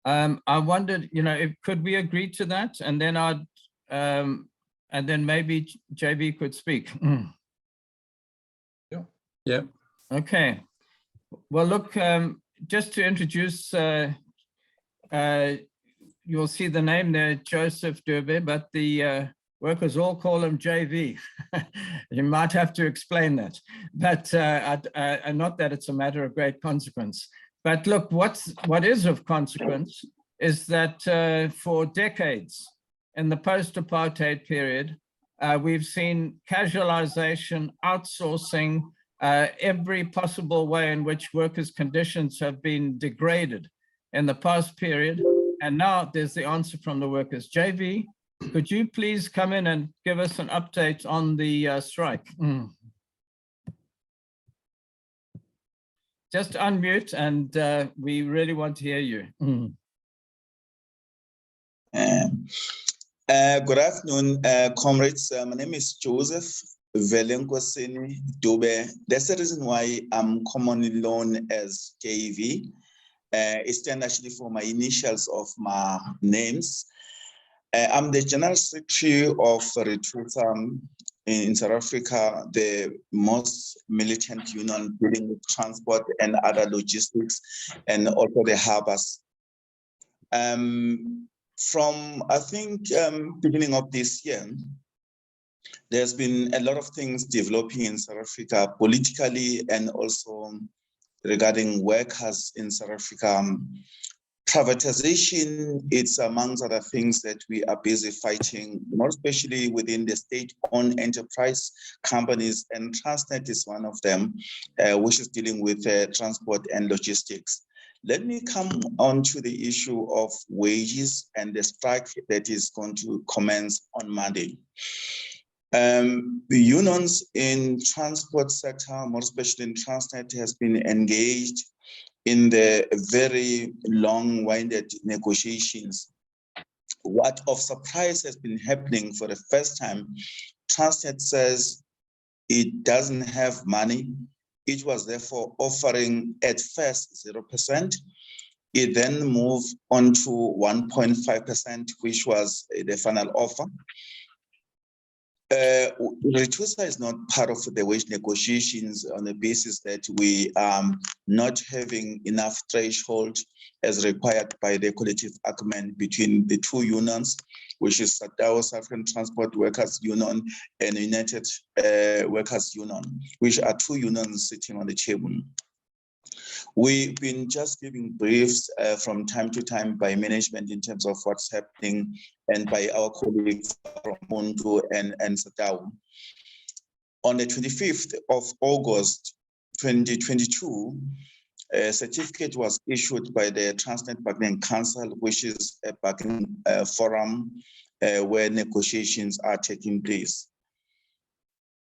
I wondered, could we agree to that? And then and then maybe JB could speak. Yeah. Okay. Well, look, just to introduce, you'll see the name there, Joseph Durbe, but the workers all call him JV. You might have to explain that, but not that it's a matter of great consequence. But look, what is of consequence is that for decades in the post-apartheid period, we've seen casualization, outsourcing, every possible way in which workers' conditions have been degraded in the past period. And now there's the answer from the workers. JV, could you please come in and give us an update on the strike? Just unmute, and we really want to hear you. Good afternoon, comrades. My name is Joseph Velenkosini Dube. That's the reason why I'm commonly known as JV. It stands actually for my initials of my names. I'm the General Secretary of Retrusa in South Africa, the most militant union dealing with transport and other logistics, and also the harbors. From, I think, beginning of this year, there's been a lot of things developing in South Africa politically and also regarding workers in South Africa. Privatization, it's amongst other things that we are busy fighting, more especially within the state-owned enterprise companies, and Transnet is one of them, which is dealing with transport and logistics. Let me come on to the issue of wages and the strike that is going to commence on Monday. The unions in transport sector, more especially in Transnet, has been engaged in the very long-winded negotiations. What of surprise has been happening for the first time, Transnet says it doesn't have money. It was therefore offering at first 0%. It then moved on to 1.5%, which was the final offer. Retrusa is not part of the wage negotiations on the basis that we are not having enough threshold as required by the collective agreement between the two unions, which is SADAO, South African Transport Workers Union, and United Workers Union, which are two unions sitting on the table. We've been just giving briefs from time to time by management in terms of what's happening and by our colleagues from Mondo and SADAO. On the 25th of August, 2022, a certificate was issued by the Transnet Bargaining Council, which is a bargaining forum where negotiations are taking place.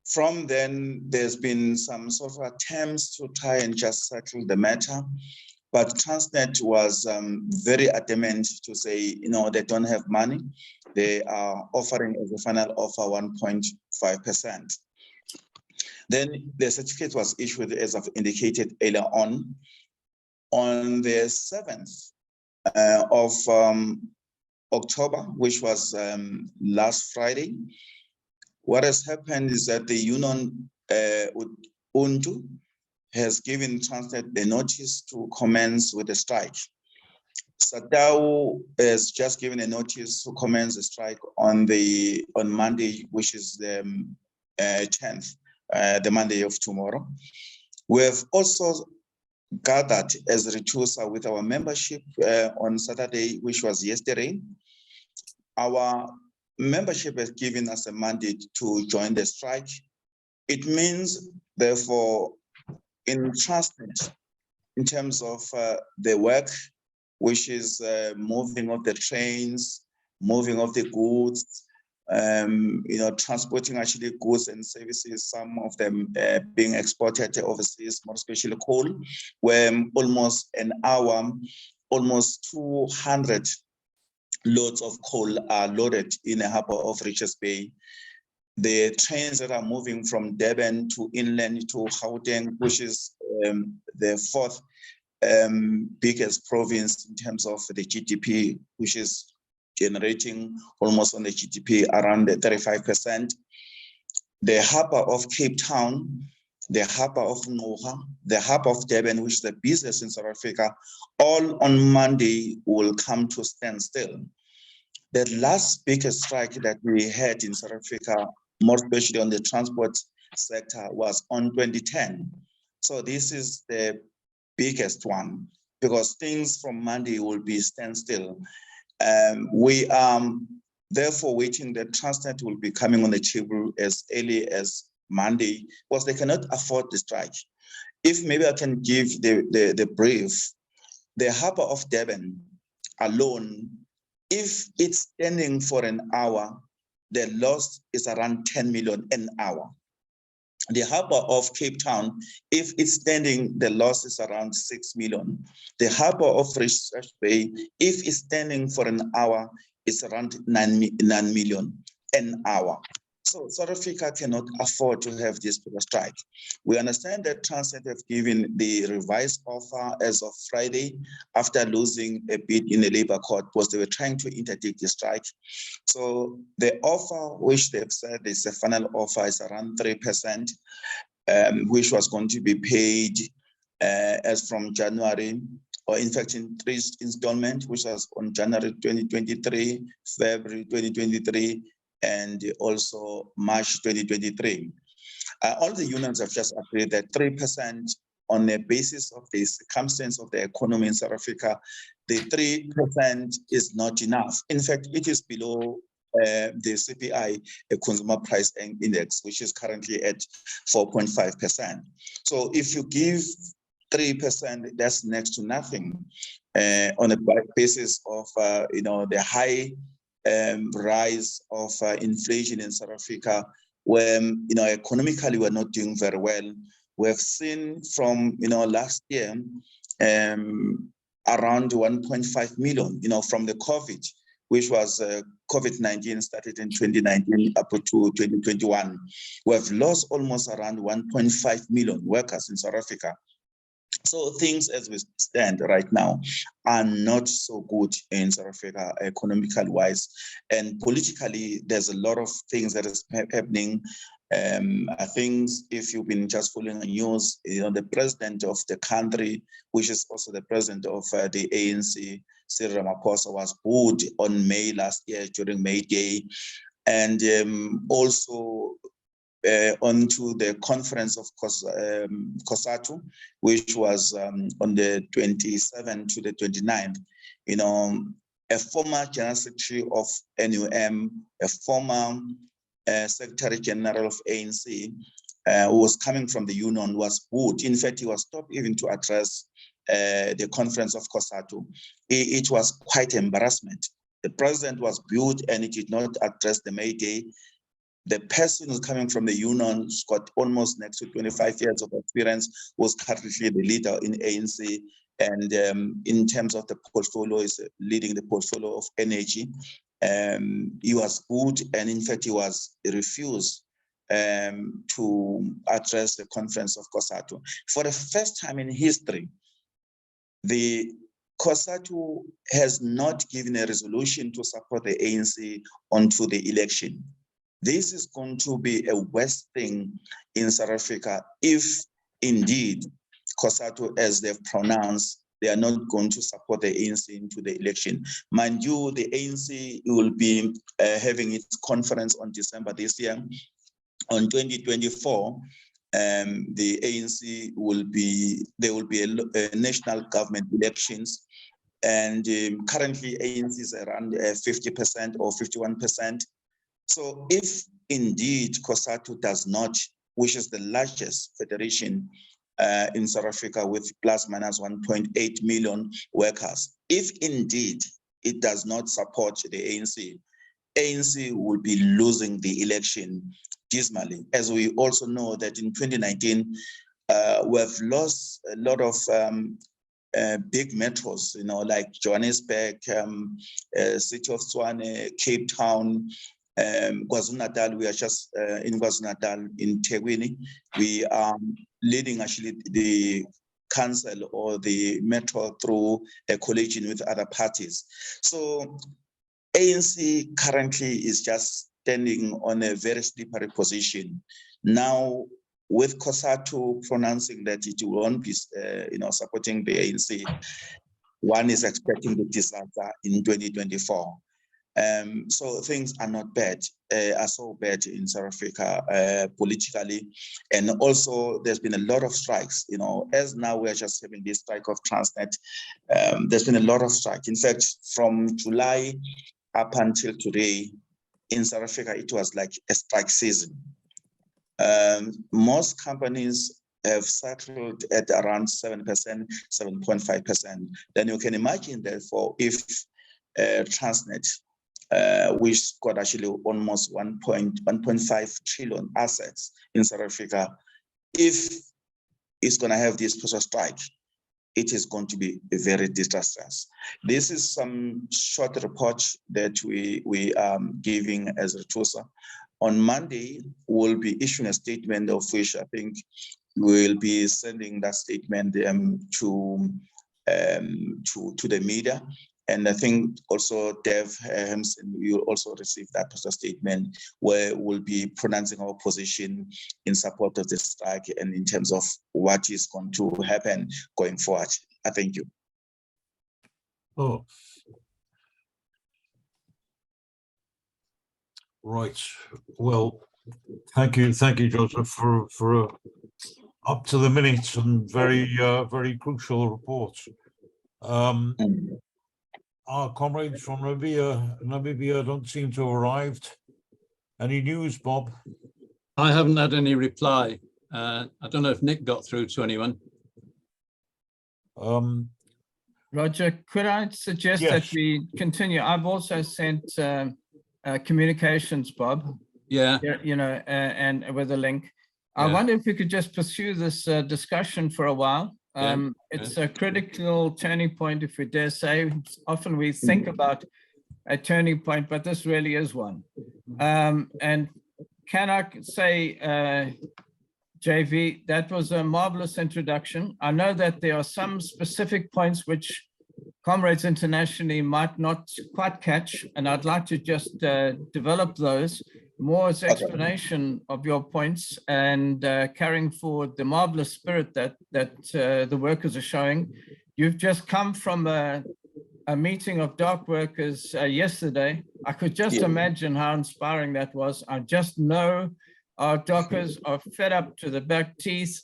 From then, there's been some sort of attempts to try and just settle the matter, but Transnet was very adamant to say, they don't have money. They are offering as a final offer 1.5%. Then the certificate was issued, as I've indicated earlier on the 7th of October, which was last Friday. What has happened is that the union UNTU has given Transnet the notice to commence with the strike. SADAO has just given a notice to commence the strike on Monday, which is the 10th, the Monday of tomorrow. We have also gathered as Retrusa with our membership on Saturday, which was yesterday. Our membership has given us a mandate to join the strike. It means, therefore, in Transnet, in terms of the work, which is moving of the trains, moving of the goods, transporting actually goods and services, some of them being exported overseas, more especially coal, where almost an hour, almost 200 loads of coal are loaded in the harbor of Richards Bay. The trains that are moving from Durban to inland to Gauteng, which is the fourth biggest province in terms of the GDP, which is generating almost on the GDP around the 35%. The harbor of Cape Town, the harbor of Noha, the harbor of Durban, which is the business in South Africa, all on Monday will come to standstill. The last biggest strike that we had in South Africa, more especially on the transport sector, was on 2010. So this is the biggest one, because things from Monday will be standstill. We are therefore waiting that Transnet will be coming on the table as early as Monday, because they cannot afford the strike. If maybe I can give the brief, the harbor of Durban alone, if it's standing for an hour, the loss is around 10 million an hour. The harbor of Cape Town, if it's standing, the loss is around 6 million. The harbor of Research Bay, if it's standing for an hour, it's around 9 million an hour. So South Africa cannot afford to have this strike. We understand that Transnet have given the revised offer as of Friday after losing a bid in the labor court, because they were trying to interdict the strike. So the offer, which they've said is a final offer, is around 3%, which was going to be paid as from January, or in fact in 3 installments, which was on January 2023, February 2023, and also March 2023. All the unions have just agreed that 3% on the basis of the circumstance of the economy in South Africa, the 3% is not enough. In fact, it is below the CPI, the Consumer Price Index, which is currently at 4.5%. So if you give 3%, that's next to nothing on a basis of the high rise of inflation in South Africa, where economically we're not doing very well. We've seen from last year around 1.5 million, from the COVID, which was COVID-19 started in 2019 up to 2021. We've lost almost around 1.5 million workers in South Africa. So things as we stand right now are not so good in South Africa, economically wise, and politically. There's a lot of things that is happening. I think if you've been just following the news, the president of the country, which is also the president of the ANC, Cyril Ramaphosa, was booed on May last year during May Day, and also onto the conference of COSATU, which was on the 27th to the 29th. A former general secretary of NUM, a former secretary general of ANC, who was coming from the union, was booed. In fact, he was stopped even to address the conference of COSATU. It was quite embarrassment. The president was booed and he did not address the May Day. The person who's coming from the union, who's got almost next to 25 years of experience, was currently the leader in ANC, and in terms of the portfolio, is leading the portfolio of energy. He was good, and in fact, he was refused to address the conference of COSATU. For the first time in history, the COSATU has not given a resolution to support the ANC onto the election. This is going to be a worst thing in South Africa if indeed COSATU, as they've pronounced, they are not going to support the ANC into the election. Mind you, the ANC will be having its conference on December this year. On 2024, the ANC will be, there will be a national government elections. And currently ANC is around 50% or 51%. So if indeed COSATU does not, which is the largest federation in South Africa with plus minus 1.8 million workers, if indeed it does not support the ANC will be losing the election dismally. As we also know that in 2019, we've lost a lot of big metros, like Johannesburg, City of Tshwane, Cape Town, KwaZulu-Natal. We are just in KwaZulu-Natal in Tegwini. We are leading actually the cancel or the metro through a coalition with other parties. So ANC currently is just standing on a very slippery position. Now, with COSATU pronouncing that it won't be, supporting the ANC, one is expecting the disaster in 2024. So things are not bad, are so bad in South Africa politically. And also there's been a lot of strikes, as now we're just having this strike of Transnet. There's been a lot of strikes. In fact, from July up until today, in South Africa, it was like a strike season. Most companies have settled at around 7%, 7.5%. Then you can imagine, therefore, if Transnet, which got actually almost 1.5 trillion assets in South Africa, if it's going to have this special strike, it is going to be very disastrous. This is some short report that we are giving as Retusa. On Monday, we'll be issuing a statement of which I think we'll be sending that statement to the media. And I think also Dev Hemsen, you will also receive that statement where we'll be pronouncing our position in support of the strike and in terms of what is going to happen going forward. I thank you. Oh. Right. Well, thank you, Joseph, for up to the minute and very crucial report. Our comrades from Namibia don't seem to have arrived. Any news, Bob? I haven't had any reply. I don't know if Nick got through to anyone. Roger, could I suggest Yes. that we continue? I've also sent communications, Bob. Yeah. And with a link. I Yeah. wonder if we could just pursue this discussion for a while. It's a critical turning point, if we dare say. Often we think about a turning point, but this really is one. And can I say, JV, that was a marvelous introduction. I know that there are some specific points which comrades internationally might not quite catch, and I'd like to just develop those more as explanation of your points and carrying forward the marvelous spirit that the workers are showing. You've just come from a meeting of dock workers yesterday. I could just imagine how inspiring that was. I just know our dockers are fed up to the back teeth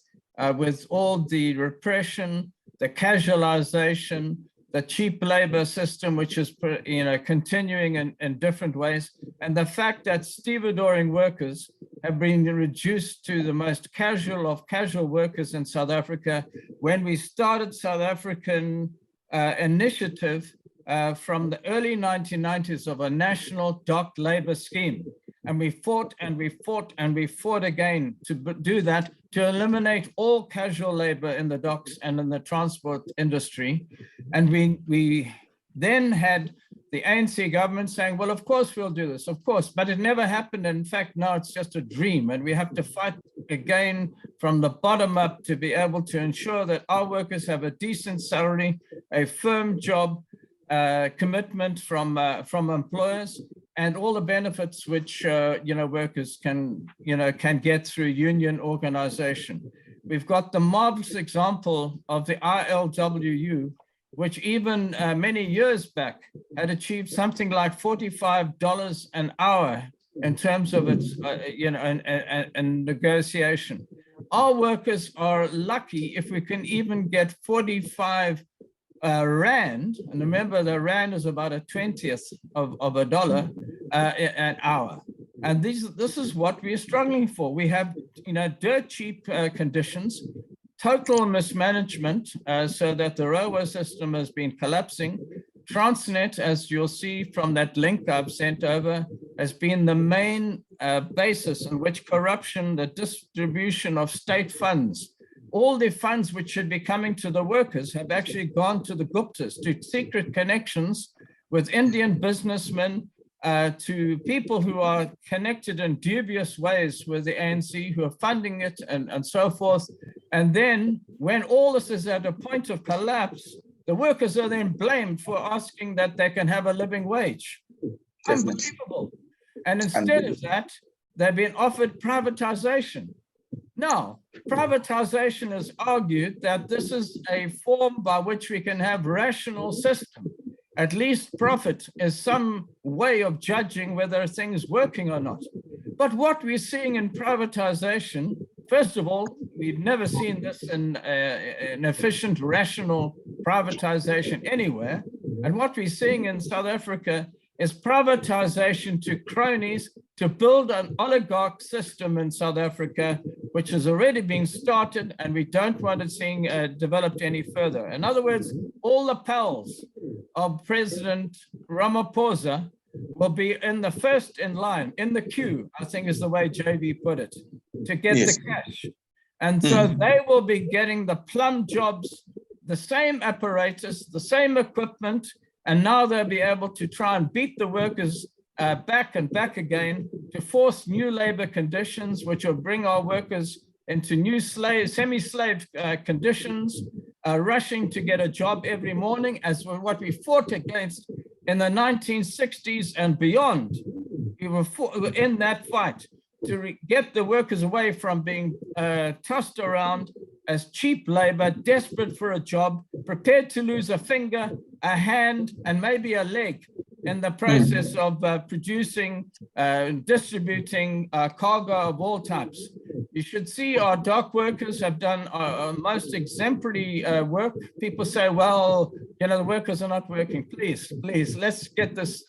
with all the repression, the casualization, the cheap labor system, which is continuing in different ways, and the fact that stevedoring workers have been reduced to the most casual of casual workers in South Africa. When we started South African initiative from the early 1990s of a national dock labor scheme, and we fought and we fought and we fought again to do that, to eliminate all casual labor in the docks and in the transport industry. And we then had the ANC government saying, well, of course we'll do this, of course, but it never happened. In fact, now it's just a dream, and we have to fight again from the bottom up to be able to ensure that our workers have a decent salary, a firm job, commitment from employers, and all the benefits which workers can get through union organization. We've got the marvelous example of the ILWU, which even many years back had achieved something like $45 an hour in terms of its and negotiation. Our workers are lucky if we can even get 45 rand, and remember the rand is about a 20th of a dollar an hour. And this is what we're struggling for. We have dirt cheap conditions, total mismanagement, so that the railway system has been collapsing. Transnet, as you'll see from that link I've sent over, has been the main basis in which corruption, the distribution of state funds, all the funds which should be coming to the workers have actually gone to the Guptas, to secret connections with Indian businessmen, to people who are connected in dubious ways with the ANC, who are funding it and so forth. And then when all this is at a point of collapse, the workers are then blamed for asking that they can have a living wage. Unbelievable. And instead of that, they've been offered privatization. Now, privatization has argued that this is a form by which we can have rational system. At least profit is some way of judging whether a thing is working or not. But what we're seeing in privatization, first of all, we've never seen this in an efficient, rational privatization anywhere. And what we're seeing in South Africa is privatization to cronies to build an oligarch system in South Africa, which has already been started, and we don't want it seeing developed any further. In other words, all the pals of President Ramaphosa will be in the first in line, in the queue, I think is the way JV put it, to get the cash. And so they will be getting the plum jobs, the same apparatus, the same equipment, and now they'll be able to try and beat the workers back and back again to force new labor conditions, which will bring our workers into new semi-slave conditions, rushing to get a job every morning, as what we fought against in the 1960s and beyond. We were in that fight to get the workers away from being tossed around as cheap labor, desperate for a job, prepared to lose a finger, a hand, and maybe a leg in the process of producing, distributing cargo of all types. You should see our dock workers have done most exemplary work. People say, well, you know, the workers are not working. Please, let's get this,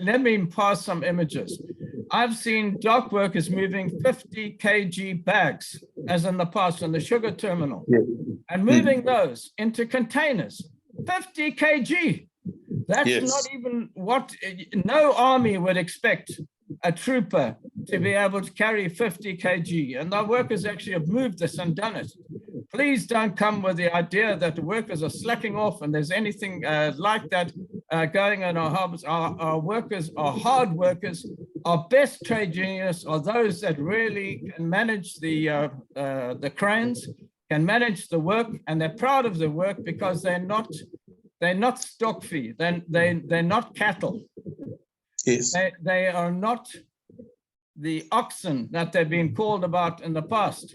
let me pass some images. I've seen dock workers moving 50 kg bags, as in the past on the sugar terminal, and moving those into containers, 50 kg. That's not even what, no army would expect a trooper to be able to carry 50 kg. And the workers actually have moved this and done it. Please don't come with the idea that the workers are slacking off and there's anything like that going on our hubs. Our workers are hard workers. Our best trade unionists are those that really can manage the cranes, can manage the work, and they're proud of the work because they're not stock fee, they're not cattle. Yes. They are not the oxen that they've been called about in the past.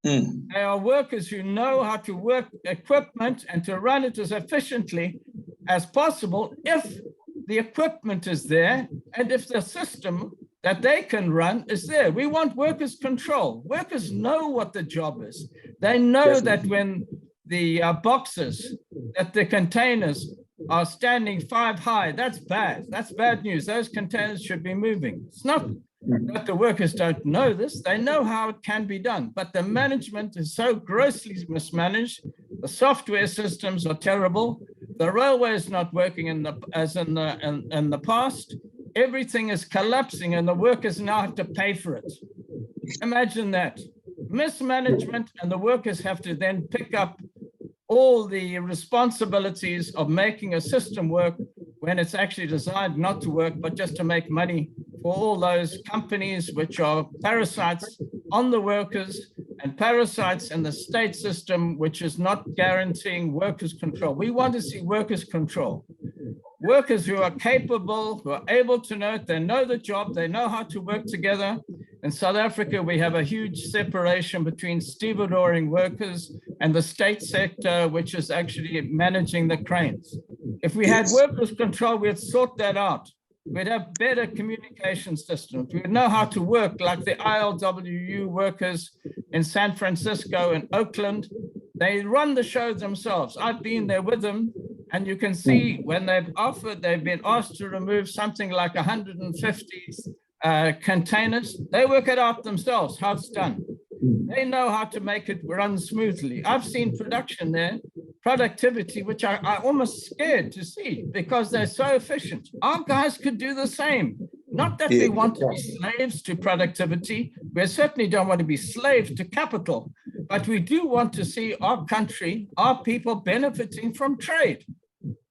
They are workers who know how to work equipment and to run it as efficiently as possible if the equipment is there and if the system that they can run is there. We want workers' control. Workers know what the job is. They know that when the boxes, that the containers are standing 5 high, that's bad. That's bad news. Those containers should be moving. It's not that the workers don't know this. They know how it can be done, but the management is so grossly mismanaged. The software systems are terrible. The railway is not working in the past. Everything is collapsing and the workers now have to pay for it. Imagine that. Mismanagement, and the workers have to then pick up all the responsibilities of making a system work when it's actually designed not to work, but just to make money for all those companies which are parasites on the workers and parasites in the state system, which is not guaranteeing workers' control. We want to see workers' control. Workers who are capable, who are able to know it, they know the job, they know how to work together. In South Africa, we have a huge separation between stevedoring workers and the state sector, which is actually managing the cranes. If we had workers' control, we'd sort that out. We'd have better communication systems. We'd know how to work like the ILWU workers in San Francisco and Oakland. They run the show themselves. I've been there with them. And you can see when they've been asked to remove something like 150 containers, they work it out themselves, how it's done. They know how to make it run smoothly. I've seen production there, productivity, which I almost scared to see because they're so efficient. Our guys could do the same. Not that we want to be slaves to productivity. We certainly don't want to be slaves to capital, but we do want to see our country, our people benefiting from trade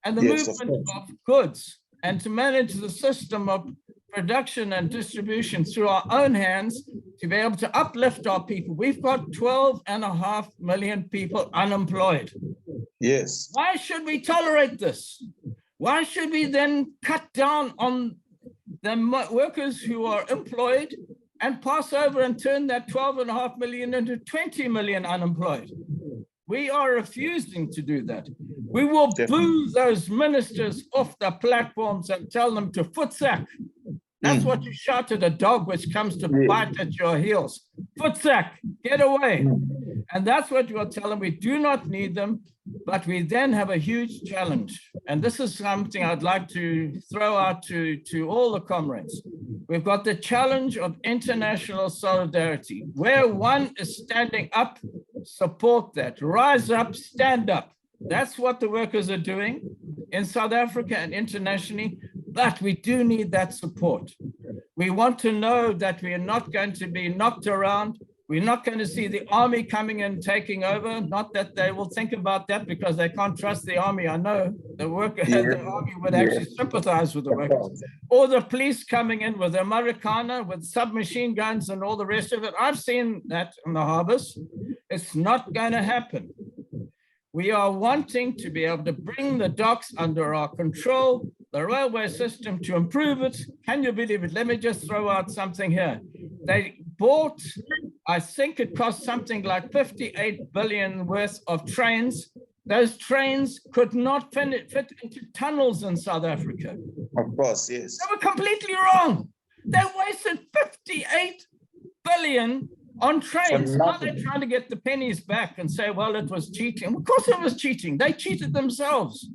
and the movement of goods, and to manage the system of production and distribution through our own hands to be able to uplift our people. We've got 12.5 million people unemployed. Yes. Why should we tolerate this? Why should we then cut down on the workers who are employed and pass over and turn that 12.5 million into 20 million unemployed? We are refusing to do that. We will boo those ministers off the platforms and tell them to footsack. That's what you shout at a dog which comes to bite at your heels. Footsack, get away. And that's what we'll tell them. We do not need them, but we then have a huge challenge. And this is something I'd like to throw out to all the comrades. We've got the challenge of international solidarity. Where one is standing up, support that. Rise up, stand up. That's what the workers are doing in South Africa and internationally, but we do need that support. We want to know that we are not going to be knocked around. We're not going to see the army coming in, taking over. Not that they will think about that because they can't trust the army. I know the army would actually sympathize with the workers. Or the police coming in with their Marikana, with submachine guns and all the rest of it. I've seen that in the harbors. It's not going to happen. We are wanting to be able to bring the docks under our control, the railway system to improve it. Can you believe it? Let me just throw out something here. They bought, I think it cost something like 58 billion worth of trains. Those trains could not fit into tunnels in South Africa. Of course, yes. They were completely wrong. They wasted 58 billion on trains. Now they're trying to get the pennies back and say, well, it was cheating. Of course it was cheating. They cheated themselves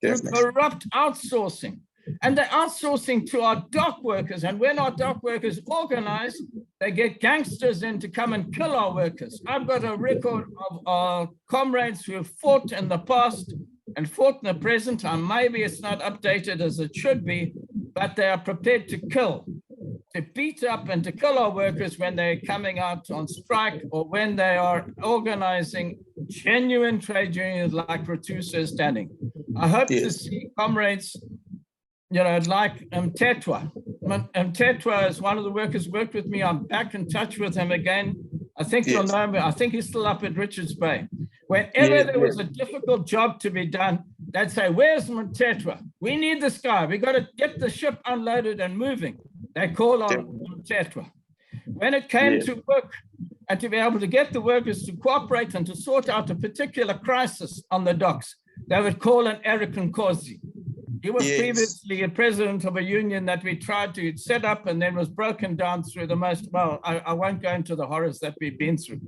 through corrupt outsourcing. And they're outsourcing to our dock workers. And when our dock workers organize, they get gangsters in to come and kill our workers. I've got a record of our comrades who have fought in the past and fought in the present. And maybe it's not updated as it should be, but they are prepared to kill, to beat up and to kill our workers when they're coming out on strike or when they are organizing genuine trade unions like Ratusa is standing. I hope to see comrades, you know, like Tetwa. Tetwa is one of the workers who worked with me. I'm back in touch with him again. I think you'll know him. I think he's still up at Richards Bay. Whenever there was a difficult job to be done, they'd say, where's Tetwa? We need this guy. We got to get the ship unloaded and moving. They call on Tetwa. When it came to work and to be able to get the workers to cooperate and to sort out a particular crisis on the docks, they would call on Eric Nkosi. He was previously a president of a union that we tried to set up and then was broken down through the most, well, I won't go into the horrors that we've been through.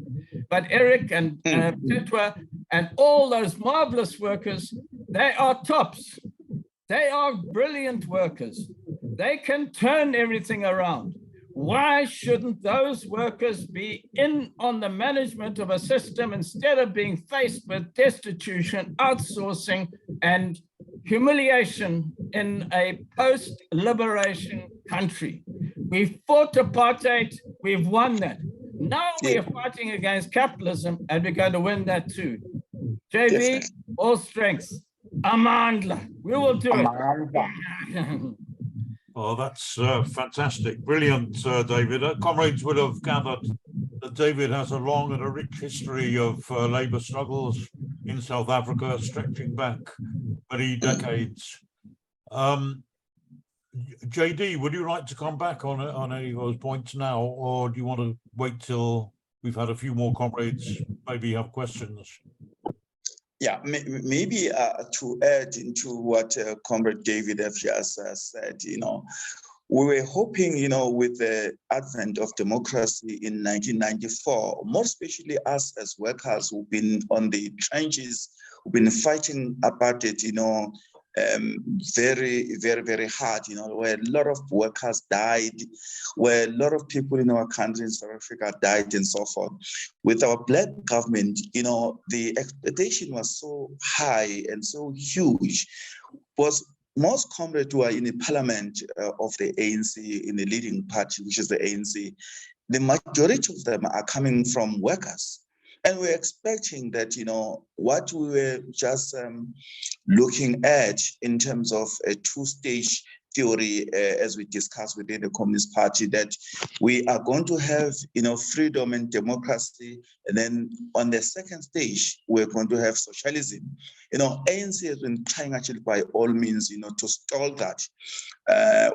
But Eric and Tetwa and all those marvelous workers, they are tops. They are brilliant workers. They can turn everything around. Why shouldn't those workers be in on the management of a system instead of being faced with destitution, outsourcing, and humiliation in a post-liberation country? We fought apartheid, we've won that. Now we are fighting against capitalism and we're going to win that too. JB, all strength. Amandla, we will do it. Oh, that's fantastic. Brilliant, David. Comrades will have gathered that David has a long and a rich history of labour struggles in South Africa, stretching back many decades. JD, would you like to come back on any of those points now, or do you want to wait till we've had a few more comrades maybe have questions? Yeah, maybe to add into what Comrade David F. just said, you know, we were hoping, you know, with the advent of democracy in 1994, more especially us as workers who've been on the trenches, who've been fighting about it, you know, very, very, very hard, you know, where a lot of workers died, where a lot of people in our country in South Africa died and so forth. With our black government, you know, the expectation was so high and so huge, was most comrades who are in the parliament of the ANC, in the leading party, which is the ANC, the majority of them are coming from workers. And we're expecting that, you know, what we were just looking at in terms of a two-stage theory, as we discussed within the Communist Party, that we are going to have, freedom and democracy, and then on the second stage, we're going to have socialism. ANC has been trying actually by all means, to stall that.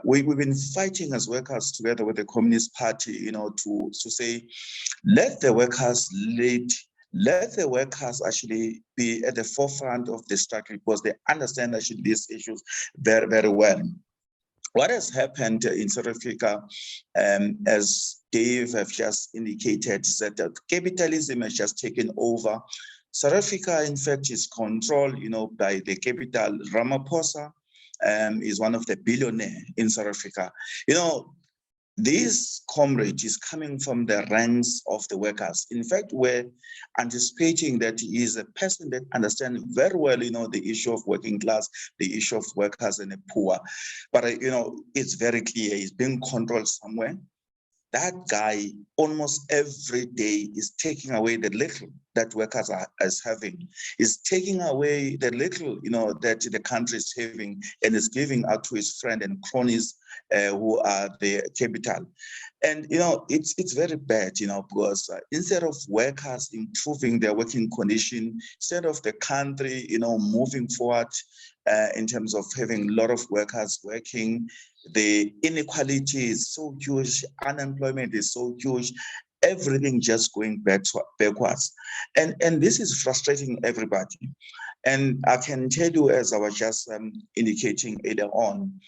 We've been fighting as workers together with the Communist Party, to say, let the workers lead. Let the workers actually be at the forefront of the struggle because they understand actually these issues very, very well. What has happened in South Africa, as Dave have just indicated, is that capitalism has just taken over. South Africa, in fact, is controlled, by the capital. Ramaphosa is one of the billionaires in South Africa. This comrade is coming from the ranks of the workers. In fact, we're anticipating that he is a person that understands very well, the issue of working class, the issue of workers and the poor. But, it's very clear he's being controlled somewhere. That guy almost every day is taking away the little that workers are having. Is taking away the little, that the country is having and is giving out to his friend and cronies who are the capital. And, it's very bad, because instead of workers improving their working condition, instead of the country, moving forward in terms of having a lot of workers working, the inequality is so huge, unemployment is so huge, everything just going backwards. And this is frustrating everybody. And I can tell you, as I was just indicating earlier on,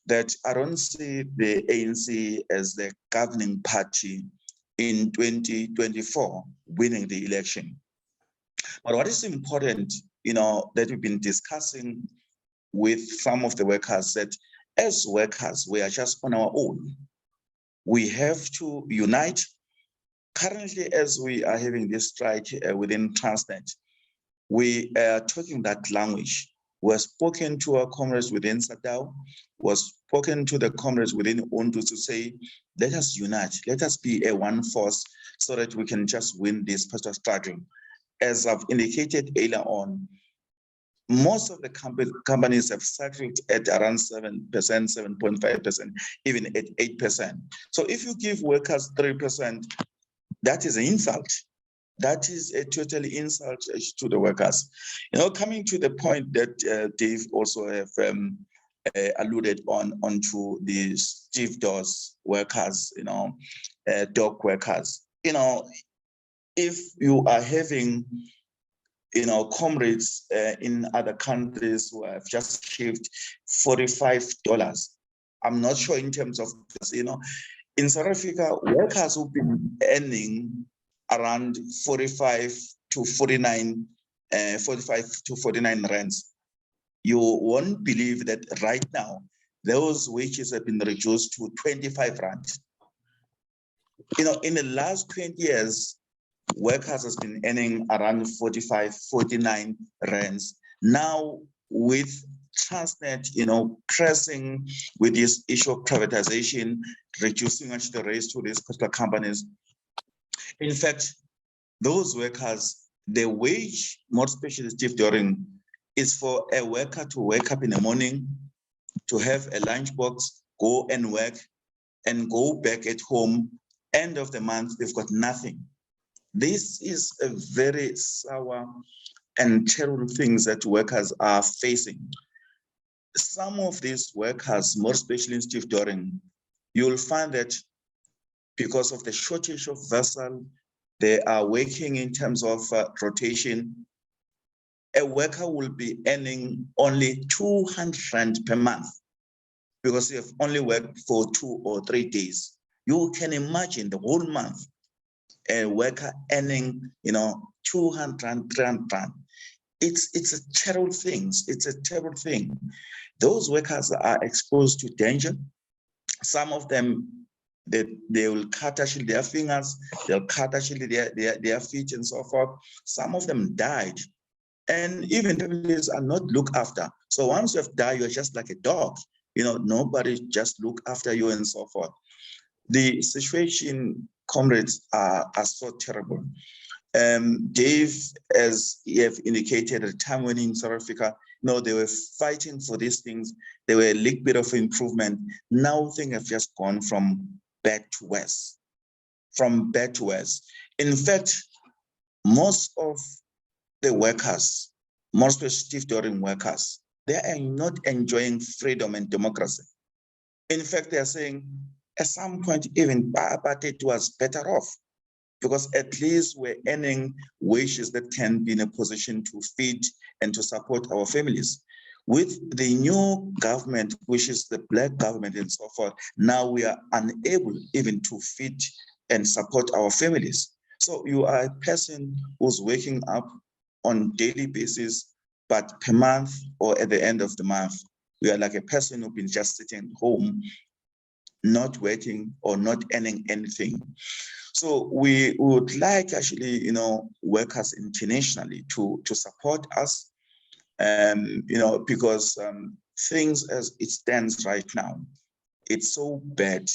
that I don't see the ANC as the governing party in 2024 winning the election. But what is important, that we've been discussing with some of the workers, that as workers, we are just on our own. We have to unite. Currently, as we are having this strike within Transnet, we are talking that language. We have spoken to our comrades within SADAW, we have spoken to the comrades within UNDU to say, let us unite, let us be a one force so that we can just win this particular struggle. As I've indicated earlier on, most of the companies have settled at around 7%, 7.5%, even at 8%. So if you give workers 3%, that is an insult. That is a total insult to the workers. Coming to the point that Dave also have alluded onto the stevedores workers, dock workers. If you are having comrades in other countries who have just achieved $45. I'm not sure in terms of, in South Africa, workers who've been earning around 45 to 49 rands. You won't believe that right now, those wages have been reduced to 25 rand. In the last 20 years, workers has been earning around 45, 49 rands. Now with Transnet, pressing with this issue of privatization, reducing actually the rates to these particular companies. In fact, those workers, the wage, more especially stevedoring, is for a worker to wake up in the morning, to have a lunchbox, go and work, and go back at home. End of the month, they've got nothing. This is a very sour and terrible things that workers are facing. Some of these workers, more especially in stevedoring, you'll find that because of the shortage of vessel, they are working in terms of rotation. A worker will be earning only 200 rand per month because you have only worked for 2 or 3 days. You can imagine the whole month, a worker earning, 200 rand, 300 rand. It's a terrible thing. It's a terrible thing. Those workers are exposed to danger. Some of them, they will cut actually their fingers, they'll cut actually their feet and so forth. Some of them died. And even families are not looked after. So once you have died, you're just like a dog. Nobody just look after you and so forth. The situation, comrades, are so terrible. Dave, as you have indicated, at the time when in South Africa, they were fighting for these things. There were a little bit of improvement. Now things have just gone from bad to worse. From bad to worse. In fact, most of the workers, more especially stevedoring workers, they are not enjoying freedom and democracy. In fact, they are saying at some point, even apartheid was better off, because at least we're earning wages that can be in a position to feed and to support our families. With the new government, which is the black government and so forth, now we are unable even to feed and support our families. So you are a person who's waking up on daily basis, but per month or at the end of the month, we are like a person who's been just sitting home, not working or not earning anything. So we would like actually, workers internationally to support us, because things as it stands right now, it's so bad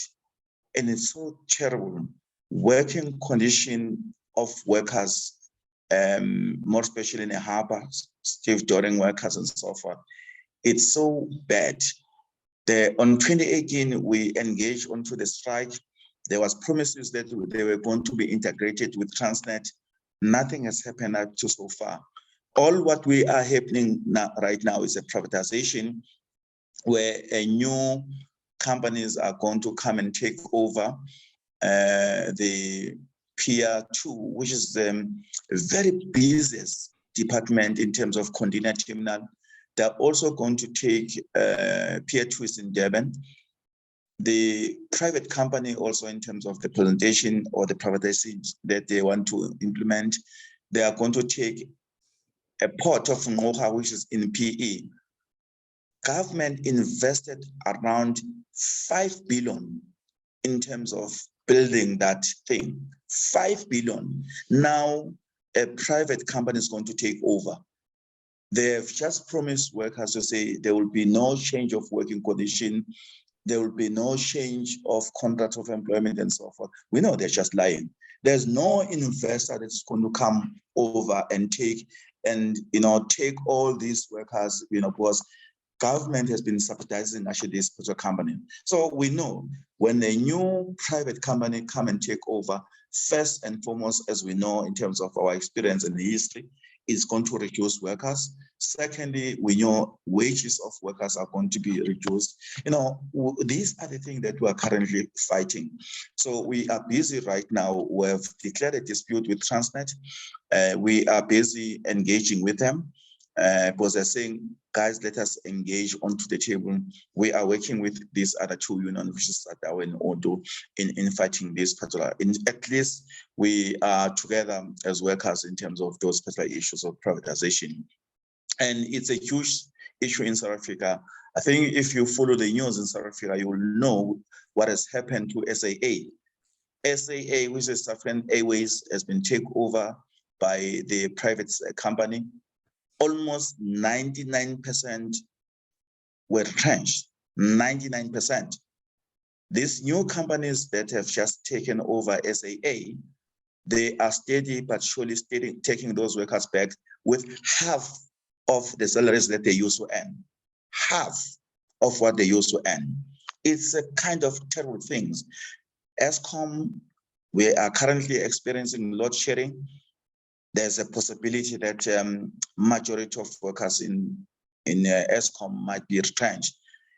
and it's so terrible. Working condition of workers, more especially in the harbor, stevedoring workers and so forth, it's so bad. On 2018, we engaged onto the strike. There was promises that they were going to be integrated with Transnet. Nothing has happened up to so far. All what we are happening now, right now, is a privatization where new companies are going to come and take over the Pier 2, which is the very busiest department in terms of container terminal. They're also going to take Pier 2 in Durban. The private company also, in terms of the presentation or the privatization that they want to implement, they are going to take a port of Ngoha, which is in PE. Government invested around 5 billion in terms of building that thing. 5 billion. Now a private company is going to take over. They have just promised workers to say there will be no change of working condition. There will be no change of contract of employment and so forth. We know they're just lying. There's no investor that's going to come over and take all these workers, because government has been subsidizing actually this particular company. So we know when a new private company come and take over, first and foremost, as we know in terms of our experience in the history, is going to reduce workers. Secondly, we know wages of workers are going to be reduced. These are the things that we are currently fighting. So we are busy right now. We have declared a dispute with Transnet. We are busy engaging with them because they're saying, guys, let us engage onto the table. We are working with these other two unions, which is SADAW and ODO, in fighting this particular. At least we are together as workers in terms of those particular issues of privatization. And it's a huge issue in South Africa. I think if you follow the news in South Africa, you will know what has happened to SAA. SAA, which is South African Airways, has been taken over by the private company. Almost 99% were retrenched, 99%. These new companies that have just taken over SAA, they are steady but surely taking those workers back with half of the salaries that they used to earn. Half of what they used to earn. It's a kind of terrible things. Eskom, we are currently experiencing load shedding. There's a possibility that majority of workers in Eskom might be retrenched.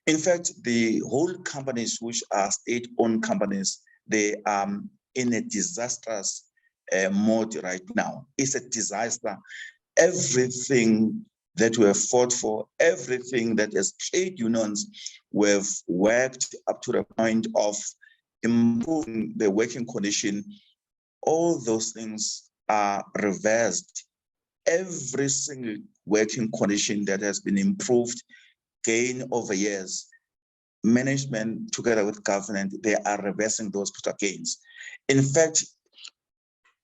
In fact, the whole companies which are state-owned companies, they are in a disastrous mode right now. It's a disaster. Everything that we have fought for, everything that as trade unions we have worked up to the point of improving the working condition, all those things are reversed. Every single working condition that has been improved, gain over years, management together with government, they are reversing those gains. In fact,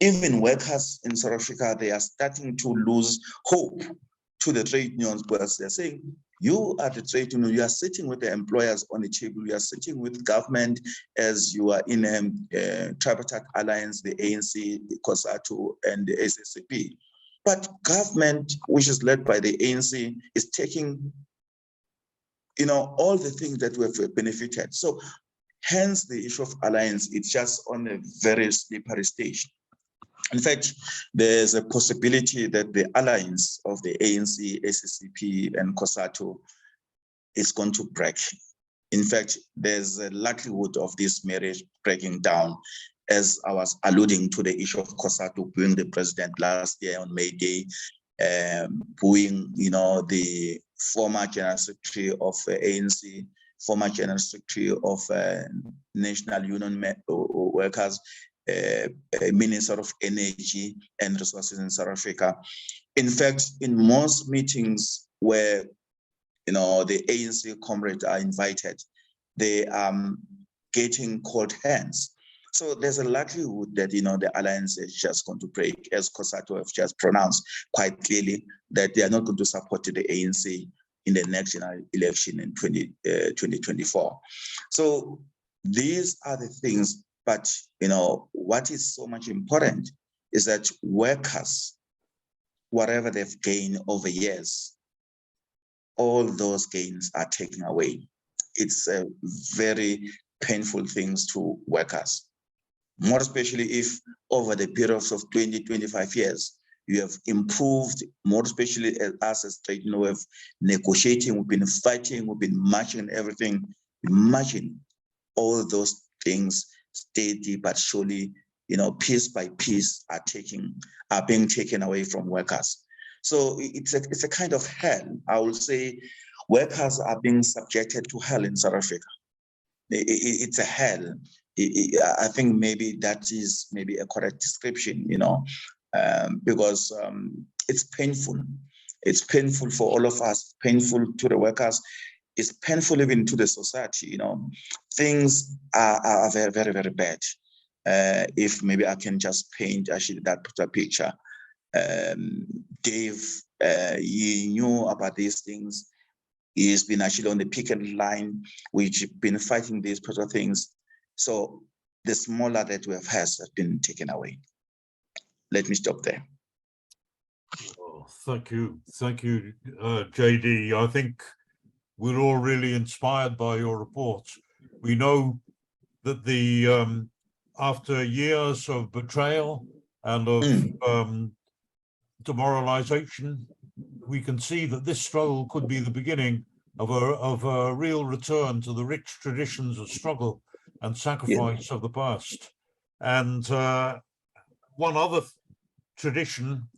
even workers in South Africa, they are starting to lose hope to the trade unions because they're saying You are the trade union, you are sitting with the employers on the table, you are sitting with government as you are in a tripartite alliance, the ANC, the COSATU, and the SSCP. But government, which is led by the ANC, is taking, all the things that we have benefited. So hence the issue of alliance, it's just on a very slippery stage. In fact, there's a possibility that the alliance of the ANC, SSCP, and COSATU is going to break. In fact, there's a likelihood of this marriage breaking down, as I was alluding to the issue of COSATU booing the president last year on May Day, booing, the former General Secretary of ANC, former General Secretary of National Union Workers, Minister of Energy and Resources in South Africa. In fact, in most meetings where the ANC comrades are invited, they are getting cold hands. So there's a likelihood that the alliance is just going to break, as COSATU have just pronounced quite clearly that they are not going to support the ANC in the next general election in 2024. So these are the things. But what is so much important is that workers, whatever they've gained over years, all those gains are taken away. It's a very painful thing to workers, more especially if over the periods of 20, 25 years, you have improved, more especially us as trade union, we have negotiating, we've been fighting, we've been marching and everything. Imagine all those things steady but surely, piece by piece are being taken away from workers. So it's a kind of hell. I will say workers are being subjected to hell in South Africa. It's a hell. I think maybe that is maybe a correct description, because it's painful. It's painful for all of us, painful to the workers. It's painful even to the society, Things are very, very, very bad. If maybe I can just paint actually that picture. Dave, he knew about these things. He's been actually on the picket line, which been fighting these sort of things. So the smaller that we have has been taken away. Let me stop there. Oh, thank you, JD. I think we're all really inspired by your report. We know that the after years of betrayal and of demoralization, we can see that this struggle could be the beginning of a real return to the rich traditions of struggle and sacrifice of the past. And one other tradition,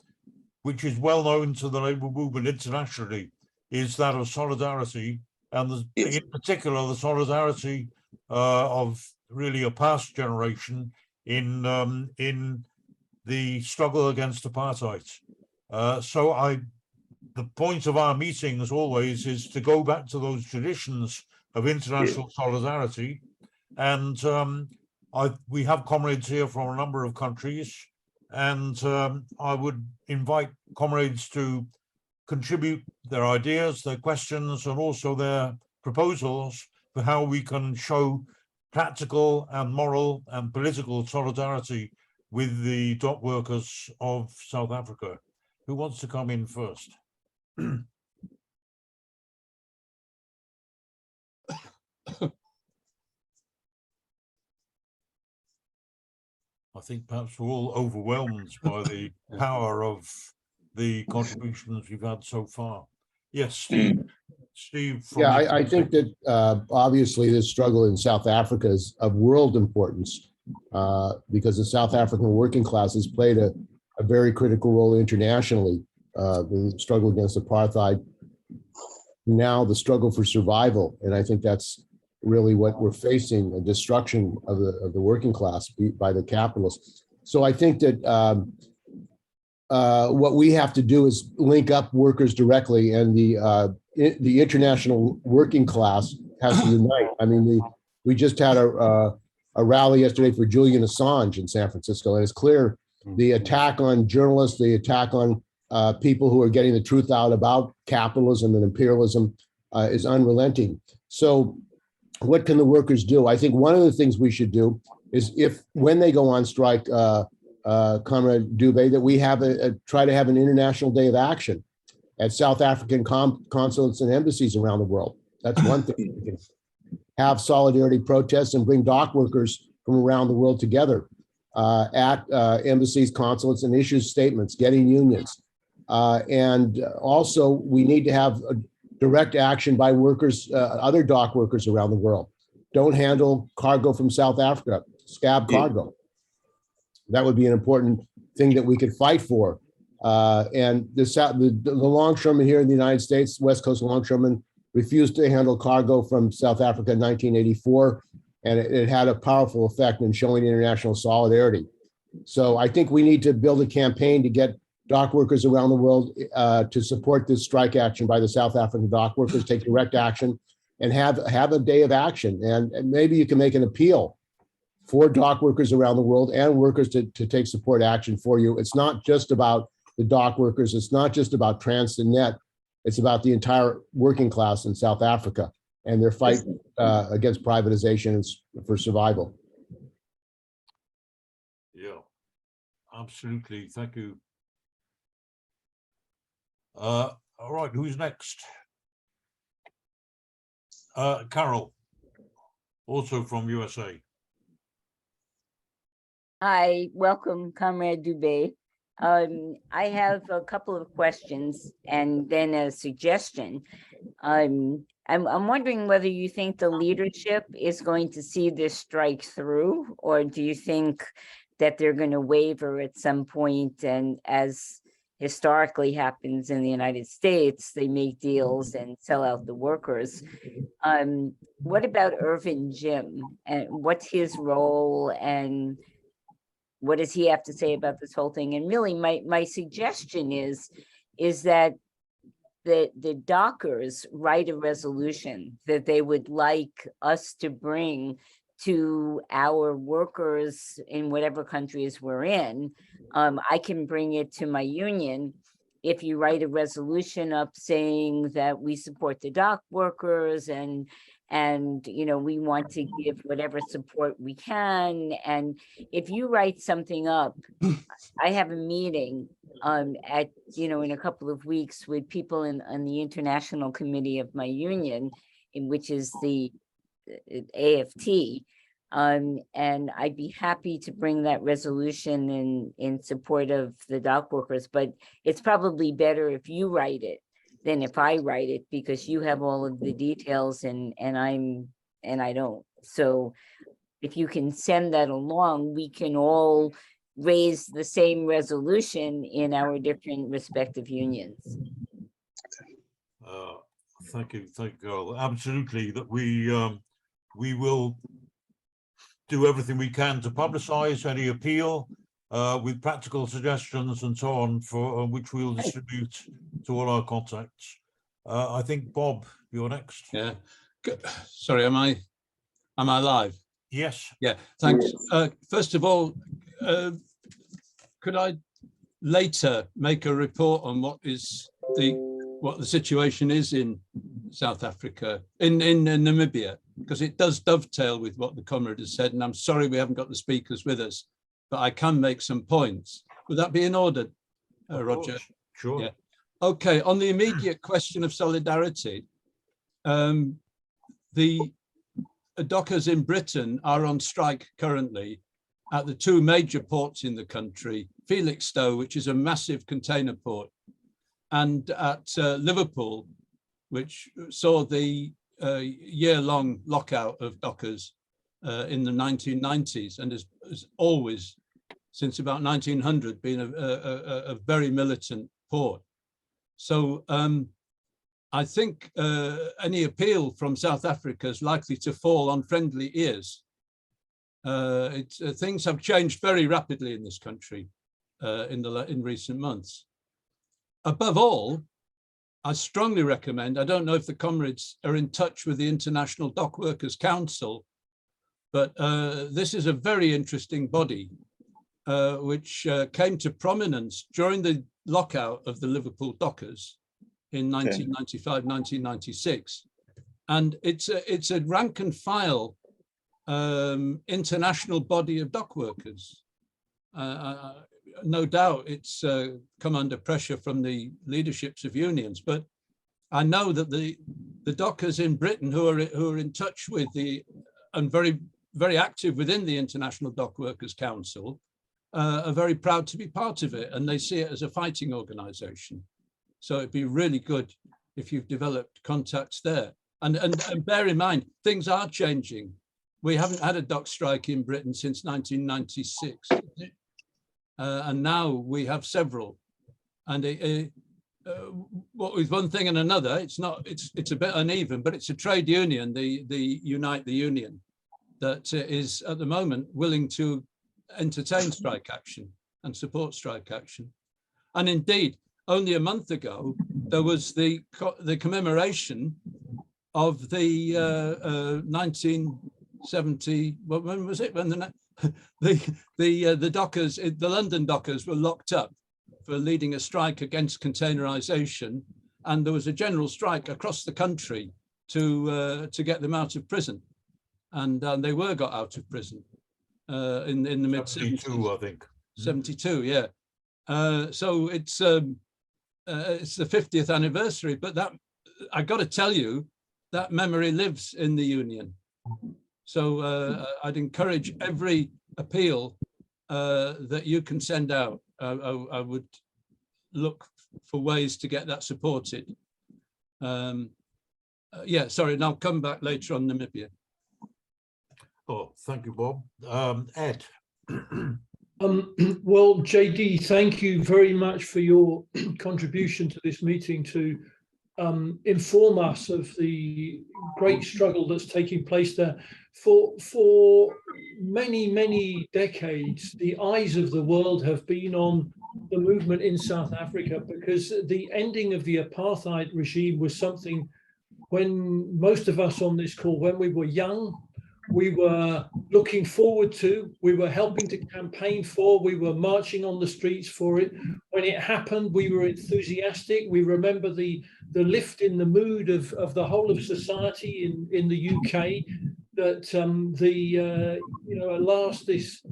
which is well known to the labour movement internationally, is that of solidarity, and in particular the solidarity of really a past generation in the struggle against apartheid. So the point of our meetings always is to go back to those traditions of international solidarity, and we have comrades here from a number of countries, and I would invite comrades to contribute their ideas, their questions, and also their proposals for how we can show practical and moral and political solidarity with the dock workers of South Africa. Who wants to come in first? I think perhaps we're all overwhelmed by the power of the contributions we've had so far. Yes, Steve. Steve. Yeah, I think that obviously this struggle in South Africa is of world importance because the South African working class has played a very critical role internationally. The struggle against apartheid, now the struggle for survival, and I think that's really what we're facing, a destruction of the working class by the capitalists. So I think that what we have to do is link up workers directly, and the international working class has to unite. I mean, we just had a rally yesterday for Julian Assange in San Francisco, and it's clear the attack on journalists, the attack on people who are getting the truth out about capitalism and imperialism is unrelenting. So what can the workers do? I think one of the things we should do is when they go on strike, Comrade Dubé, that we have try to have an international day of action at South African consulates and embassies around the world. That's one thing. We can have solidarity protests and bring dock workers from around the world together at embassies, consulates, and issue statements, getting unions. And also, we need to have a direct action by workers, other dock workers around the world. Don't handle cargo from South Africa, scab cargo. That would be an important thing that we could fight for. And the longshoremen here in the United States, West Coast longshoremen, refused to handle cargo from South Africa in 1984, and it had a powerful effect in showing international solidarity. So I think we need to build a campaign to get dock workers around the world to support this strike action by the South African dock workers, take direct action, and have a day of action. And maybe you can make an appeal for dock workers around the world and workers to take support action for you. It's not just about the dock workers. It's not just about Transnet. It's about the entire working class in South Africa and their fight against privatization for survival. Yeah, absolutely. Thank you. All right, who's next? Carol, also from USA. Hi, welcome, Comrade Dubé. I have a couple of questions and then a suggestion. I'm wondering whether you think the leadership is going to see this strike through, or do you think that they're going to waver at some point, and as historically happens in the United States, they make deals and sell out the workers. What about Irvin Jim, and what's his role, and what does he have to say about this whole thing? And really, my suggestion is that the dockers write a resolution that they would like us to bring to our workers in whatever countries we're in. I can bring it to my union. If you write a resolution up saying that we support the dock workers and you know, we want to give whatever support we can. And if you write something up, I have a meeting at, you know, in a couple of weeks with people on the international committee of my union, in which is the AFT. And I'd be happy to bring that resolution in support of the dock workers, but it's probably better if you write it than if I write it, because you have all of the details and I don't. So if you can send that along, we can all raise the same resolution in our different respective unions. Thank you, Carol. Absolutely, that we will do everything we can to publicize any appeal with practical suggestions and so on, for which we'll distribute to all our contacts. I think, Bob, you're next. Yeah. Sorry, am I live? Yes. Yeah, thanks. First of all, could I later make a report on what the situation is in South Africa, in Namibia, because it does dovetail with what the comrade has said, and I'm sorry we haven't got the speakers with us, but I can make some points. Would that be in order, Roger? Sure. Yeah. Okay, on the immediate question of solidarity, the dockers in Britain are on strike currently at the two major ports in the country, Felixstowe, which is a massive container port, and at Liverpool, which saw the year-long lockout of dockers in the 1990s, and has always, since about 1900, been a very militant port. So I think any appeal from South Africa is likely to fall on friendly ears. Things have changed very rapidly in this country in recent months. Above all, I strongly recommend, I don't know if the comrades are in touch with the International Dock Workers Council, but this is a very interesting body which came to prominence during the lockout of the Liverpool dockers in 1995, 1996. And it's a rank and file international body of dock workers. No doubt it's come under pressure from the leaderships of unions, but I know that the dockers in Britain who are in touch with and very active within the International Dock Workers Council are very proud to be part of it, and they see it as a fighting organization. So it'd be really good if you've developed contacts there. And bear in mind, things are changing. We haven't had a dock strike in Britain since 1996. And now we have several. And what with one thing and another, it's a bit uneven, but it's a trade union, the Unite the Union, that is at the moment willing to entertain strike action and support strike action. And indeed, only a month ago, there was the commemoration of the 1970, when was it? When the dockers, the London dockers were locked up for leading a strike against containerization. And there was a general strike across the country to get them out of prison. And they were got out of prison in the mid-70s. 72, I think. 72, yeah. So it's the 50th anniversary, but that, I got to tell you, that memory lives in the union. So I'd encourage every appeal that you can send out. I would look for ways to get that supported. Yeah, sorry, and I'll come back later on Namibia. Oh, thank you, Bob. Ed. Well, JD, thank you very much for your contribution to this meeting to inform us of the great struggle that's taking place there. For many, many decades, the eyes of the world have been on the movement in South Africa, because the ending of the apartheid regime was something when most of us on this call, when we were young, we were looking forward to, we were helping to campaign for, we were marching on the streets for it. When it happened, we were enthusiastic. We remember the lift in the mood of the whole of society in the UK, that at last this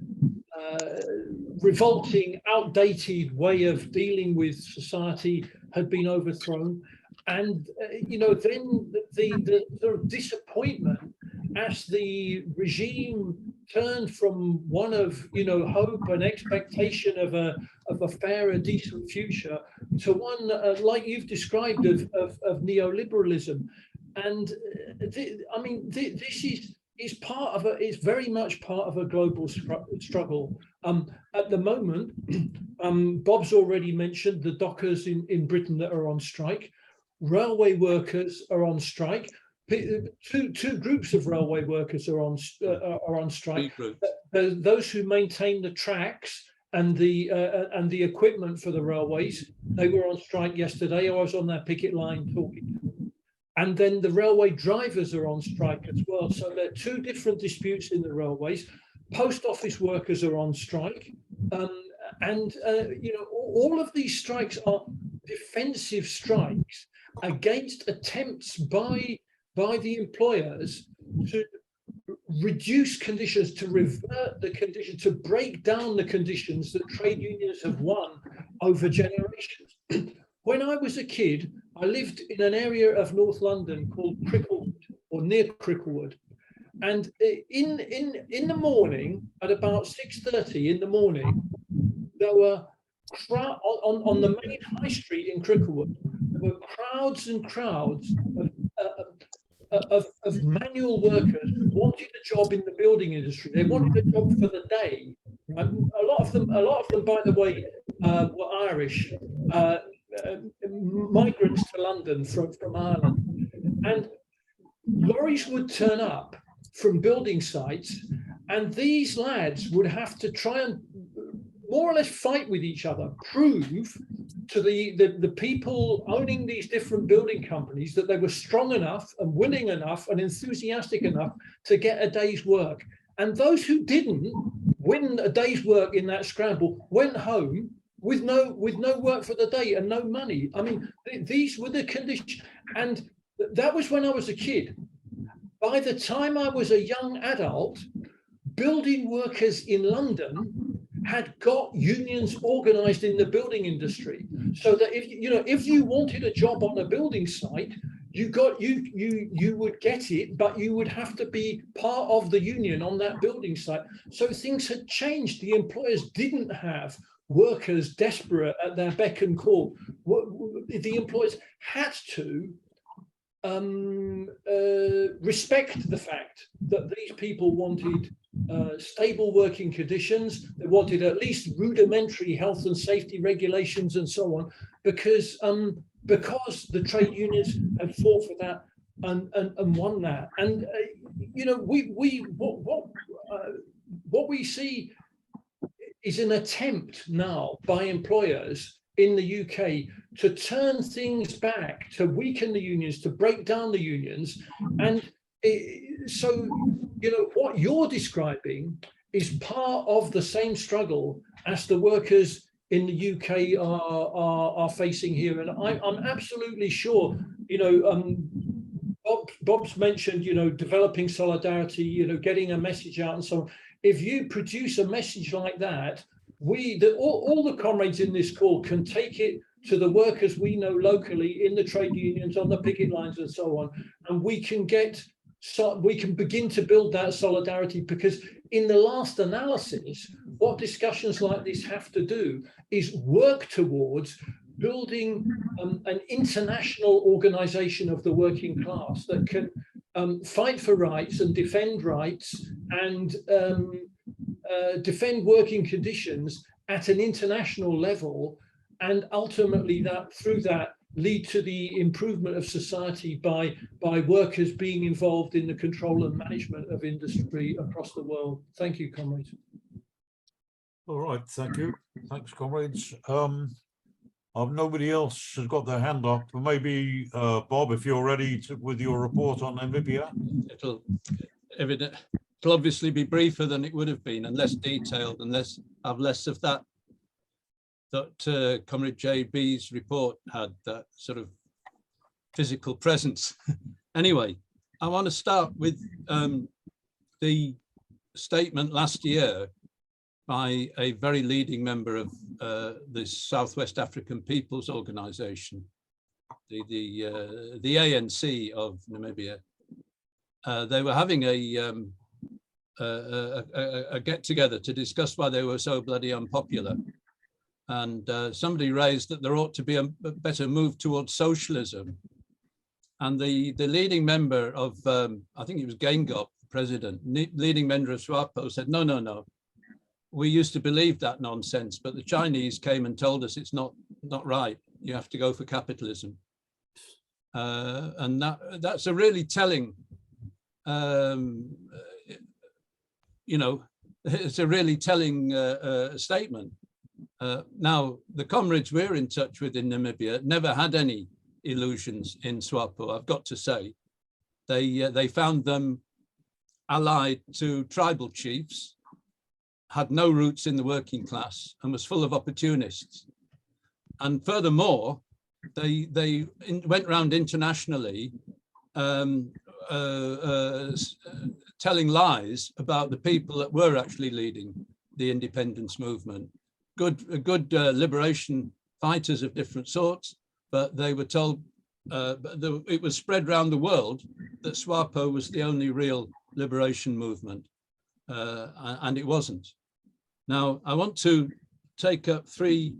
revolting, outdated way of dealing with society had been overthrown. And, then the sort of disappointment as the regime turned from one of, hope and expectation of a fairer, decent future to one, like you've described, of neoliberalism. And this is part of it's very much part of a global struggle. At the moment, Bob's already mentioned the dockers in Britain that are on strike. Railway workers are on strike. Two groups of railway workers are on strike. Those who maintain the tracks and the equipment for the railways, they were on strike yesterday. I was on their picket line talking to them. And then the railway drivers are on strike as well. So there are two different disputes in the railways. Post office workers are on strike, all of these strikes are defensive strikes against attempts by the employers to reduce conditions, to revert the conditions, to break down the conditions that trade unions have won over generations. When I was a kid, I lived in an area of North London called Cricklewood, or near Cricklewood. And in the morning, at about 6:30 in the morning, there were on the main high street in Cricklewood, there were crowds and crowds of manual workers who wanted a job in the building industry. They wanted a job for the day. Right? A lot of them, by the way, were Irish, migrants to London from Ireland. And lorries would turn up from building sites, and these lads would have to try and more or less fight with each other, prove to the people owning these different building companies that they were strong enough and willing enough and enthusiastic enough to get a day's work. And those who didn't win a day's work in that scramble went home with no work for the day and no money. I mean, these were the conditions, and that was when I was a kid. By the time I was a young adult, building workers in London had got unions organized in the building industry, so that if you wanted a job on a building site, you would get it, but you would have to be part of the union on that building site. So things had changed. The employers didn't have workers desperate at their beck and call. The employers had to respect the fact that these people wanted stable working conditions. They wanted at least rudimentary health and safety regulations and so on, because the trade unions had fought for that and won that. And what we see is an attempt now by employers in the UK to turn things back, to weaken the unions, to break down the unions. And so, what you're describing is part of the same struggle as the workers in the UK are facing here. And I'm absolutely sure, Bob's mentioned, developing solidarity, getting a message out and so on. If you produce a message like that, all the comrades in this call can take it to the workers we know locally in the trade unions, on the picket lines and so on, and we can begin to build that solidarity, because in the last analysis, what discussions like this have to do is work towards building an international organization of the working class that can fight for rights and defend rights and defend working conditions at an international level, and ultimately through that lead to the improvement of society by workers being involved in the control and management of industry across the world. Thank you, comrades. All right, thank you. Thanks, comrades. Nobody else has got their hand up. Maybe Bob, if you're ready with your report on Namibia. It'll obviously be briefer than it would have been, and less detailed, and have less of that Comrade JB's report had, that sort of physical presence. Anyway, I want to start with the statement last year by a very leading member of the Southwest African People's Organization, the ANC of Namibia. They were having a get together to discuss why they were so bloody unpopular. And somebody raised that there ought to be a better move towards socialism. And the leading member of, I think it was Gengop, president, leading member of SWAPO said, no. We used to believe that nonsense, but the Chinese came and told us it's not right. You have to go for capitalism. And that's a really telling, it's a really telling statement. Now, the comrades we're in touch with in Namibia never had any illusions in SWAPO, I've got to say. They found them allied to tribal chiefs, had no roots in the working class, and was full of opportunists. And furthermore, they went around internationally telling lies about the people that were actually leading the independence movement. Good liberation fighters of different sorts, but they were told, it was spread around the world that SWAPO was the only real liberation movement, and it wasn't. Now, I want to take up three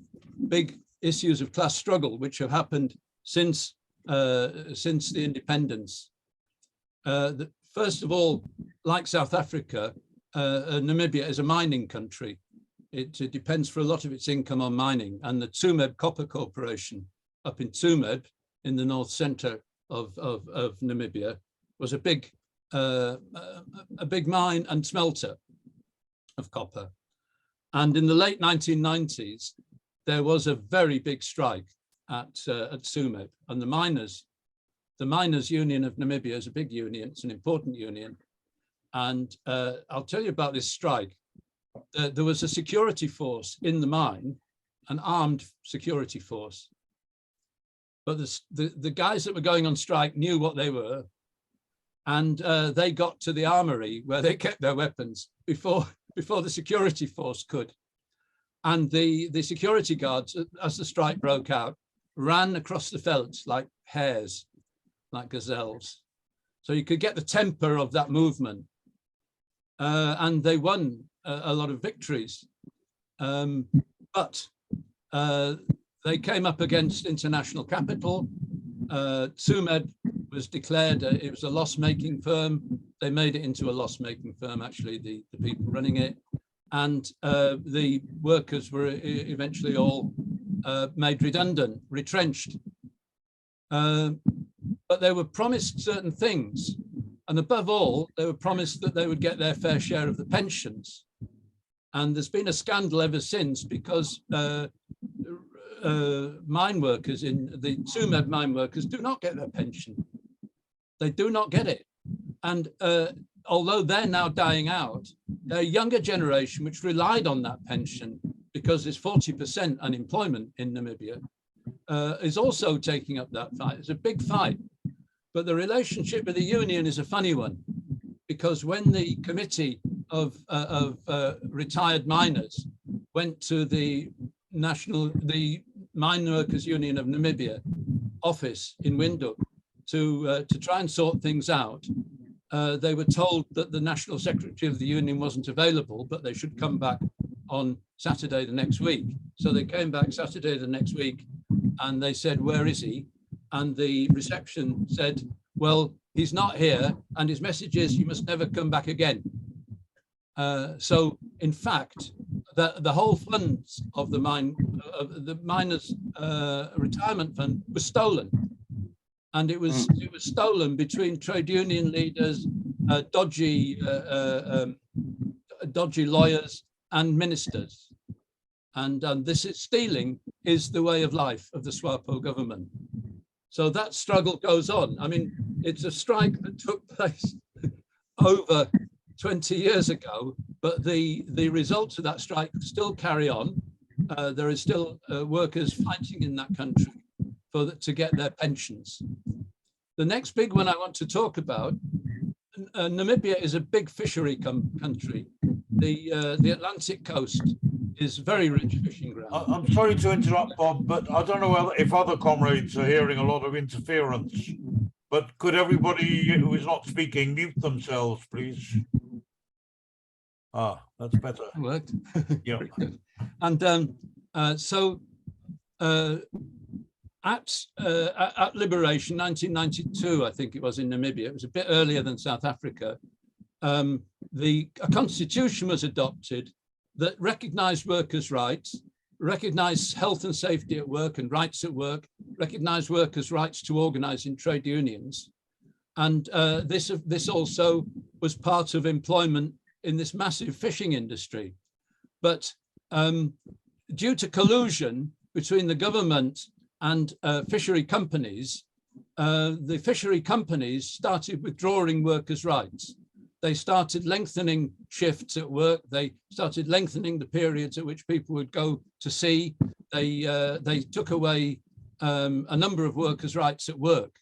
big issues of class struggle which have happened since the independence. First of all, like South Africa, Namibia is a mining country. It depends for a lot of its income on mining, and the Tsumeb Copper Corporation up in Tsumeb in the north center of Namibia was a big mine and smelter of copper. And in the late 1990s, there was a very big strike at Tsumeb, and the miners union of Namibia is a big union, it's an important union. And I'll tell you about this strike. There was a security force in the mine an armed security force. But the guys that were going on strike knew what they were, and they got to the armory where they kept their weapons before the security force could. And the security guards, as the strike broke out, ran across the veldt like hares, like gazelles. So you could get the temper of that movement. And they won a lot of victories. But they came up against international capital. Tsumed was declared, it was a loss-making firm. They made it into a loss-making firm, actually, the people running it. And the workers were eventually all made redundant, retrenched. But they were promised certain things. And above all, they were promised that they would get their fair share of the pensions. And there's been a scandal ever since because mine workers in the Tsumed mine workers do not get their pension. They do not get it. And although they're now dying out, their younger generation, which relied on that pension because there's 40% unemployment in Namibia, is also taking up that fight. It's a big fight. But the relationship with the union is a funny one, because when the committee of retired miners went to the Mine Workers Union of Namibia office in Windhoek to try and sort things out, they were told that the national secretary of the union wasn't available, but they should come back on Saturday the next week. So they came back Saturday the next week and they said, "Where is he?" And the reception said, "Well, he's not here, and his message is you must never come back again." So, in fact, the whole funds of the miners' retirement fund was stolen, and it was stolen between trade union leaders, dodgy lawyers, and ministers. And this stealing is the way of life of the SWAPO government. So that struggle goes on. I mean, it's a strike that took place over 20 years ago, but the results of that strike still carry on. There is still workers fighting in that country to get their pensions. The next big one I want to talk about, Namibia is a big fishery country. The Atlantic coast is very rich fishing ground. I'm sorry to interrupt, Bob, but I don't know if other comrades are hearing a lot of interference, but could everybody who is not speaking mute themselves, please? Ah, that's better. It worked. Yeah. And at Liberation, 1992, I think it was in Namibia, it was a bit earlier than South Africa, a constitution was adopted that recognized workers' rights, recognized health and safety at work and rights at work, recognized workers' rights to organize in trade unions. And this also was part of employment in this massive fishing industry. But due to collusion between the government and fishery companies, the fishery companies started withdrawing workers' rights. They started lengthening shifts at work. They started lengthening the periods at which people would go to sea. They took away a number of workers' rights at work.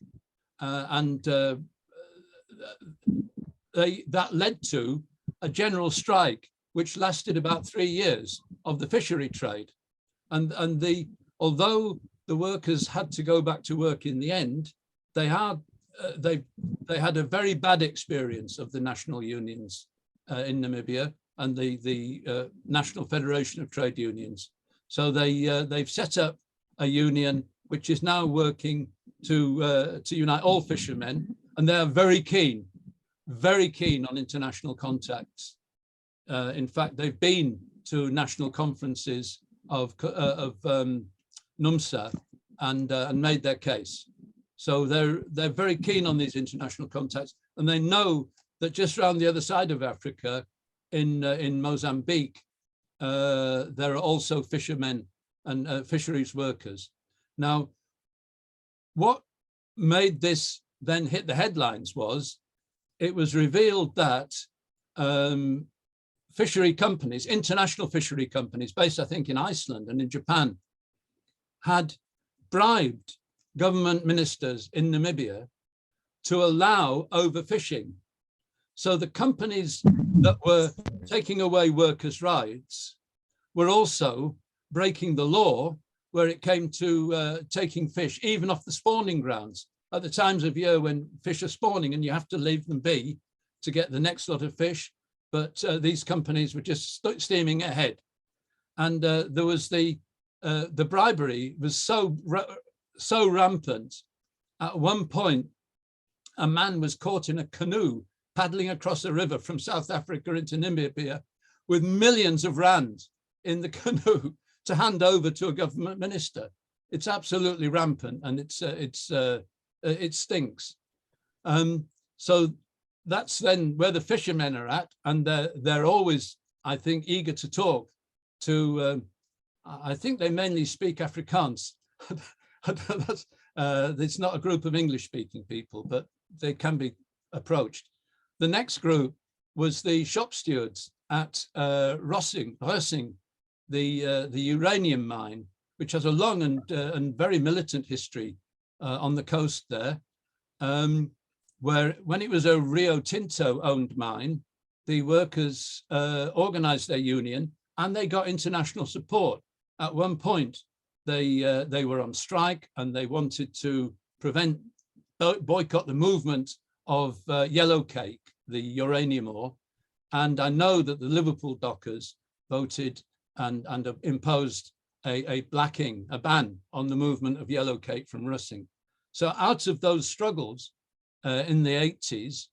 That led to a general strike, which lasted about 3 years of the fishery trade. Although the workers had to go back to work in the end, they had a very bad experience of the national unions in Namibia and the National Federation of Trade Unions. So they've set up a union which is now working to unite all fishermen, and they are very keen on international contacts. In fact, they've been to national conferences of NUMSA and made their case. So they're very keen on these international contacts, and they know that just around the other side of Africa, in Mozambique, there are also fishermen and fisheries workers. Now, what made this then hit the headlines was it was revealed that fishery companies, international fishery companies based, I think, in Iceland and in Japan, had bribed government ministers in Namibia to allow overfishing. So the companies that were taking away workers' rights were also breaking the law where it came to taking fish even off the spawning grounds at the times of year when fish are spawning and you have to leave them be to get the next lot of fish. But these companies were just steaming ahead. And there was the bribery was so rampant. At one point, a man was caught in a canoe paddling across a river from South Africa into Namibia with millions of rand in the canoe to hand over to a government minister. It's absolutely rampant, and it stinks. So that's then where the fishermen are at, and they're always, I think, eager to talk to. I think they mainly speak Afrikaans. It's not a group of English-speaking people, but they can be approached. The next group was the shop stewards at Rössing, the uranium mine, which has a long and very militant history on the coast there, where when it was a Rio Tinto owned mine, the workers organized their union and they got international support. At one point, they were on strike and they wanted to boycott the movement of yellow cake, the uranium ore. And I know that the Liverpool dockers voted and imposed a ban on the movement of yellow cake from Rössing. So out of those struggles in the 80s,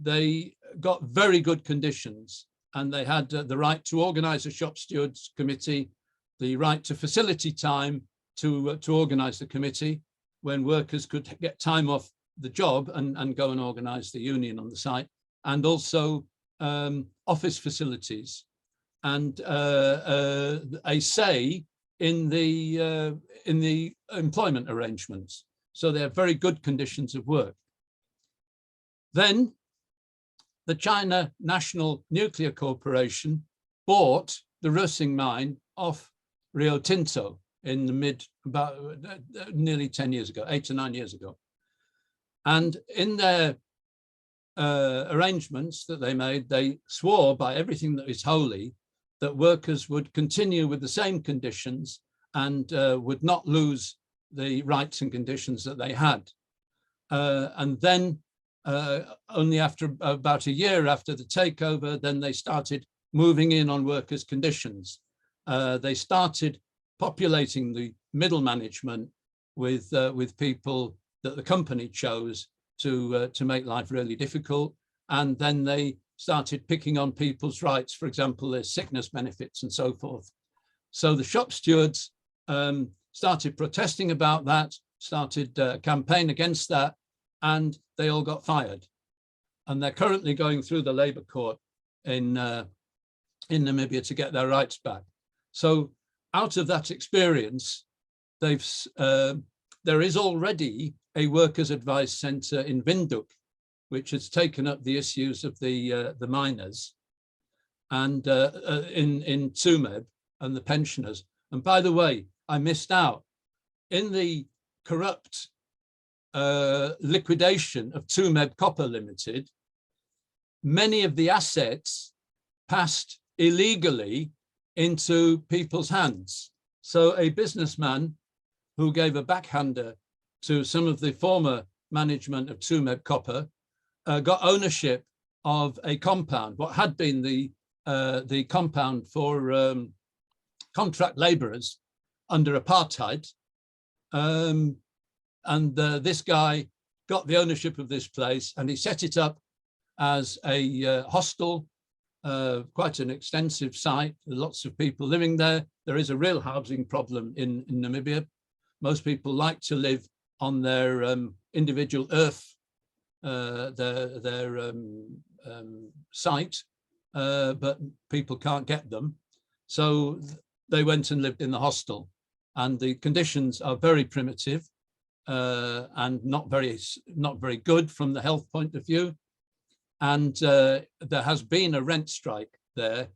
they got very good conditions, and they had the right to organize a shop stewards committee, the right to facility time to organize the committee when workers could get time off the job and go and organize the union on the site, and also office facilities and a say in the employment arrangements. So they have very good conditions of work. Then the China National Nuclear Corporation bought the Rössing mine off Rio Tinto in the about nearly 10 years ago, 8 to 9 years ago. And in their arrangements that they made, they swore by everything that is holy that workers would continue with the same conditions and would not lose the rights and conditions that they had. And then only after about a year after the takeover, then they started moving in on workers' conditions. They started populating the middle management with people that the company chose to make life really difficult. And then they started picking on people's rights, for example, their sickness benefits and so forth. So the shop stewards started protesting about that, started a campaign against that, and they all got fired. And they're currently going through the labor court in Namibia to get their rights back. So out of that experience, there is already a workers' advice centre in Windhoek, which has taken up the issues of the miners, and in Tsumeb and the pensioners. And by the way, I missed out in the corrupt liquidation of Tsumeb Copper Limited. Many of the assets passed illegally into people's hands. So a businessman who gave a backhander to some of the former management of Tsumeb Copper got ownership of a compound, what had been the compound for contract laborers under apartheid. This guy got the ownership of this place and he set it up as a hostel, quite an extensive site, lots of people living there. There is a real housing problem in Namibia. Most people like to live on their individual earth, their site, but people can't get them. So they went and lived in the hostel, and the conditions are very primitive and not very good from the health point of view. And there has been a rent strike there,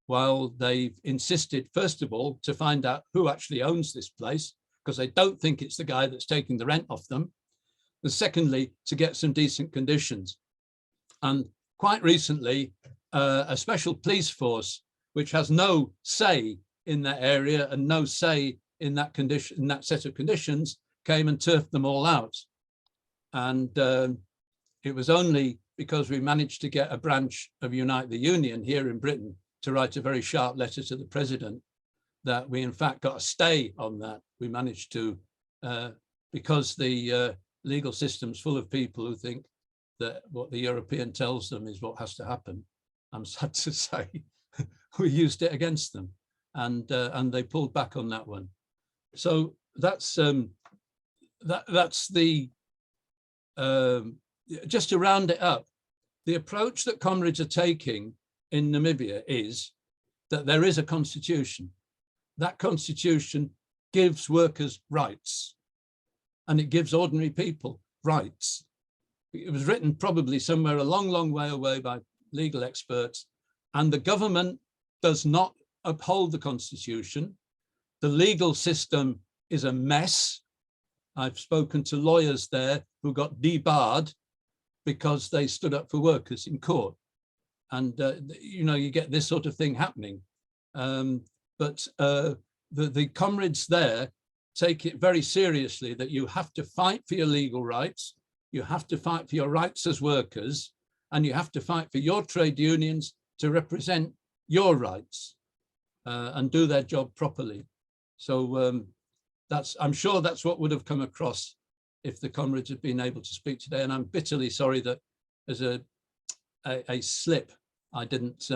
while they've insisted, first of all, to find out who actually owns this place, because they don't think it's the guy that's taking the rent off them. And secondly, to get some decent conditions. And quite recently, a special police force, which has no say in that area and no say in that condition, in that set of conditions, came and turfed them all out. And it was only because we managed to get a branch of Unite the Union here in Britain to write a very sharp letter to the president that we in fact got a stay on that. We managed to, because the legal system's full of people who think that what the European tells them is what has to happen. I'm sad to say we used it against them, and they pulled back on that one. So that's the just to round it up. The approach that comrades are taking in Namibia is that there is a constitution. That constitution gives workers rights, and it gives ordinary people rights. It was written probably somewhere a long, long way away by legal experts, and the government does not uphold the constitution. The legal system is a mess. I've spoken to lawyers there who got debarred because they stood up for workers in court. And, you know, you get this sort of thing happening. But the comrades there take it very seriously that you have to fight for your legal rights, you have to fight for your rights as workers, and you have to fight for your trade unions to represent your rights and do their job properly. So I'm sure that's what would have come across if the comrades had been able to speak today. And I'm bitterly sorry that as a slip, I didn't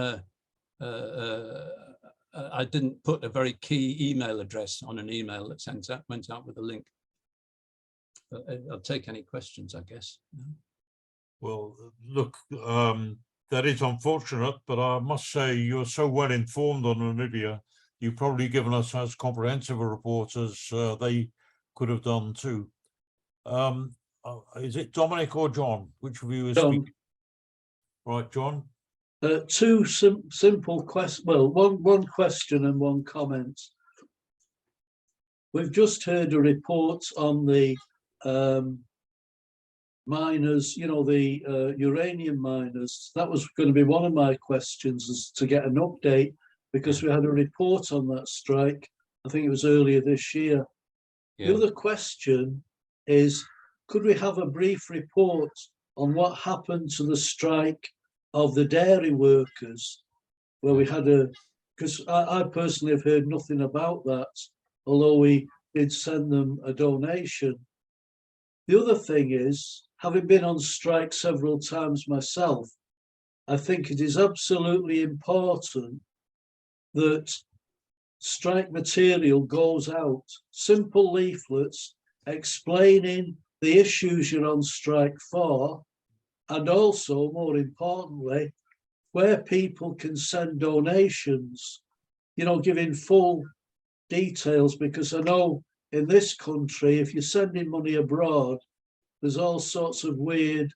put a very key email address on an email that went out with a link. But I'll take any questions, I guess. Well, look, that is unfortunate, but I must say you're so well informed on Namibia. You've probably given us as comprehensive a report as they could have done too. Is it Dominic or John? Which of you is speaking? Right, John. Two simple questions. Well, one question and one comment. We've just heard a report on the miners, you know, the uranium miners. That was going to be one of my questions, is to get an update, because we had a report on that strike. I think it was earlier this year. Yeah. The other question is, could we have a brief report on what happened to the strike of the dairy workers, where we had because I personally have heard nothing about that, although we did send them a donation. The other thing is, having been on strike several times myself, I think it is absolutely important that strike material goes out, simple leaflets explaining the issues you're on strike for, and also, more importantly, where people can send donations, you know, giving full details, because I know in this country, if you're sending money abroad, there's all sorts of weird,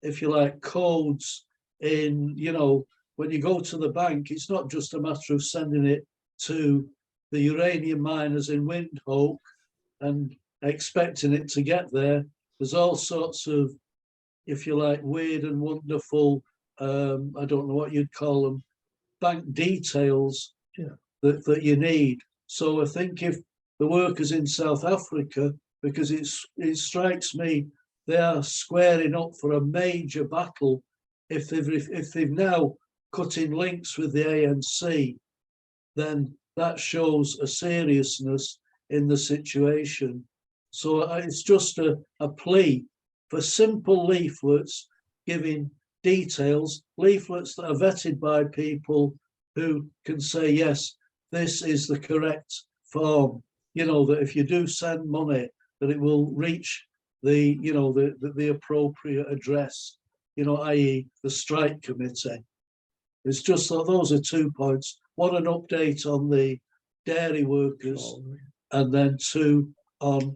if you like, codes in, you know, when you go to the bank, it's not just a matter of sending it to the uranium miners in Windhoek and expecting it to get there. There's all sorts of, if you like, weird and wonderful, I don't know what you'd call them, bank details that you need. So I think if the workers in South Africa, because it strikes me, they are squaring up for a major battle. If they've now cut in links with the ANC, then that shows a seriousness in the situation. So it's just a plea for simple leaflets giving details, leaflets that are vetted by people who can say, yes, this is the correct form. You know, that if you do send money, that it will reach the, you know, the appropriate address, you know, i.e. the strike committee. It's just that those are 2 points. One, an update on the dairy workers, and then 2, on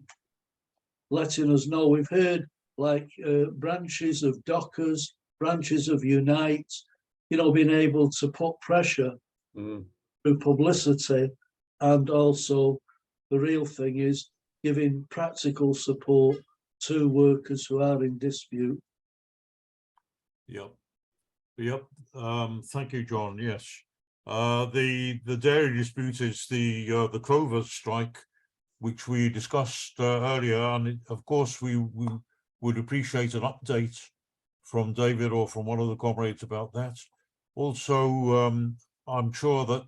letting us know. We've heard like branches of Dockers, branches of Unite, being able to put pressure through publicity, and also the real thing is giving practical support to workers who are in dispute. Yep. Thank you, John. Yes. The dairy dispute is the Clovers strike, which we discussed earlier, and of course we would appreciate an update from David or from one of the comrades about that. Also, I'm sure that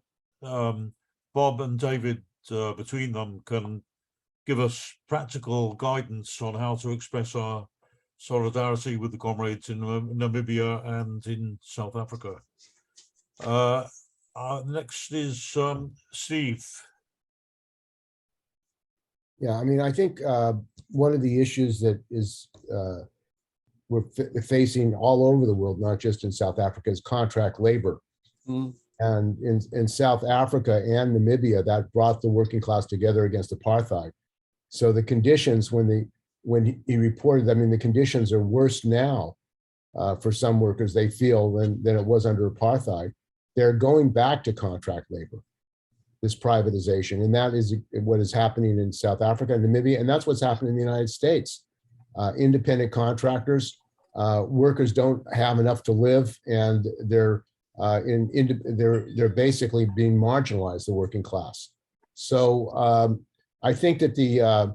Bob and David, between them, can give us practical guidance on how to express our solidarity with the comrades in Namibia and in South Africa. Next is Steve. Yeah, I mean, I think one of the issues that is we're facing all over the world, not just in South Africa, is contract labor. And in South Africa and Namibia, that brought the working class together against apartheid. So the conditions, when he reported, I mean, the conditions are worse now for some workers, they feel, than it was under apartheid. They're going back to contract labor, this privatization. And that is what is happening in South Africa and Namibia. And that's what's happening in the United States. Independent contractors, workers don't have enough to live, and they're basically being marginalized, the working class. So I think that the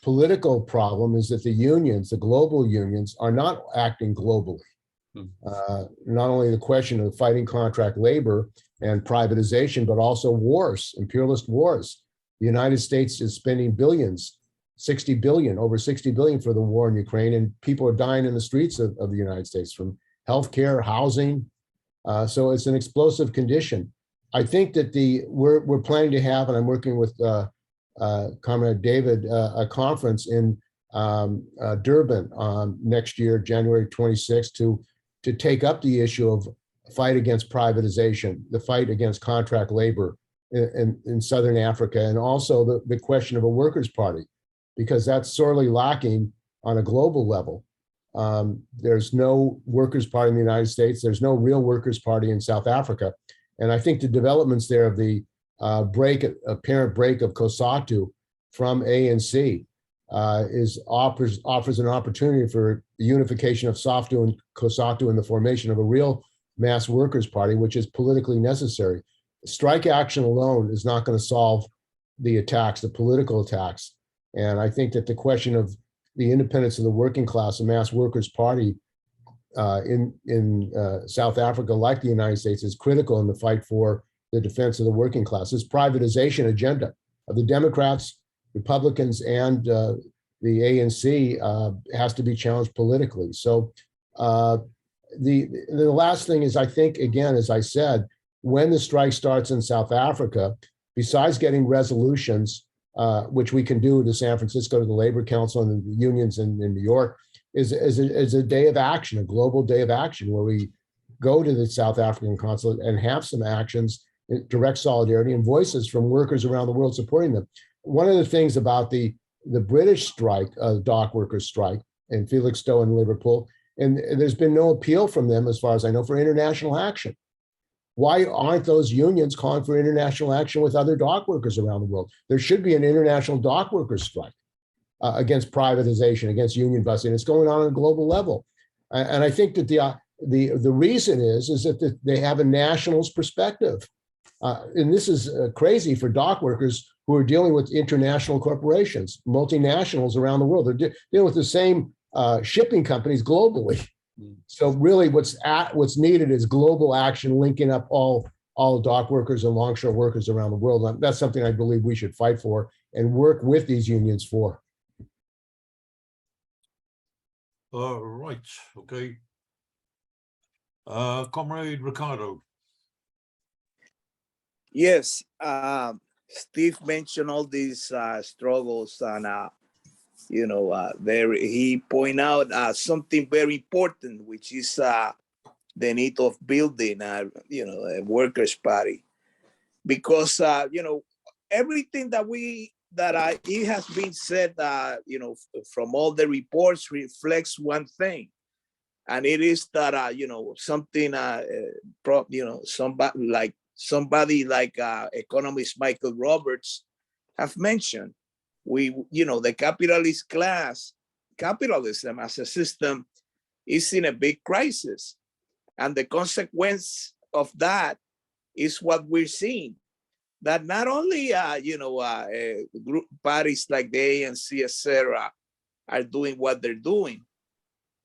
political problem is that the unions, the global unions, are not acting globally. Not only the question of fighting contract labor and privatization, but also wars, imperialist wars. The United States is spending billions, 60 billion, over 60 billion for the war in Ukraine, and people are dying in the streets of the United States from healthcare, housing. So it's an explosive condition. I think that we're planning to have, and I'm working with Comrade David, a conference in Durban next year, January 26th, to take up the issue of fight against privatization, the fight against contract labor in Southern Africa, and also the question of a workers' party, because that's sorely lacking on a global level. There's no workers' party in the United States. There's no real workers' party in South Africa. And I think the developments there of the apparent break of COSATU from ANC offers an opportunity for the unification of SOFTU and COSATU and the formation of a real mass workers' party, which is politically necessary. Strike action alone is not going to solve the attacks, the political attacks. And I think that the question of the independence of the working class, a mass workers' party in South Africa, like the United States, is critical in the fight for the defense of the working class. This privatization agenda of the Democrats, Republicans, and the ANC has to be challenged politically. So the last thing is, I think, again, as I said, when the strike starts in South Africa, besides getting resolutions, which we can do to San Francisco, to the Labor Council and the unions in New York, is a day of action, a global day of action, where we go to the South African consulate and have some actions, direct solidarity, and voices from workers around the world supporting them. One of the things about the British strike, dock workers strike in Felixstowe and Liverpool, and there's been no appeal from them, as far as I know, for international action. Why aren't those unions calling for international action with other dock workers around the world? There should be an international dock workers strike against privatization, against union busting. It's going on a global level. And I think that the reason is that they have a nationalist perspective. And this is crazy for dock workers who are dealing with international corporations, multinationals around the world. They're dealing with the same shipping companies globally. So really what's needed is global action, linking up all dock workers and longshore workers around the world. And that's something I believe we should fight for and work with these unions for. Right, okay. Comrade Ricardo. Yes, Steve mentioned all these struggles, and there he pointed out something very important, which is the need of building, a workers' party, because everything it has been said, from all the reports reflects one thing, And it is that, you know, something, you know, somebody like economist Michael Roberts have mentioned. You know, the capitalist class, capitalism as a system is in a big crisis. And the consequence of that is what we're seeing. That not only, you know, group parties like the ANC, etc., are doing what they're doing,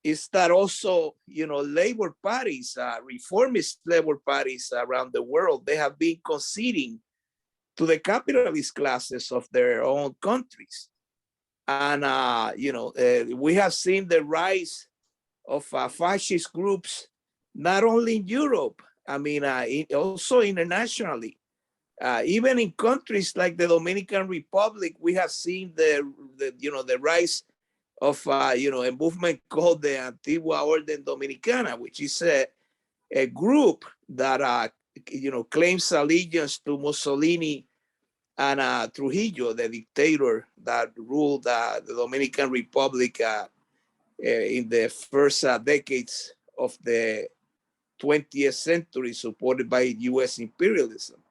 is that also, you know, labor parties, reformist labor parties around the world, they have been conceding to the capitalist classes of their own countries. And, you know, we have seen the rise of fascist groups, not only in Europe, I mean, also internationally. Even in countries like the Dominican Republic, we have seen the you know, the rise of, you know, a movement called the Antigua Orden Dominicana, which is a group that, you know, claims allegiance to Mussolini and Trujillo, the dictator that ruled the Dominican Republic in the first decades of the 20th century, supported by US imperialism.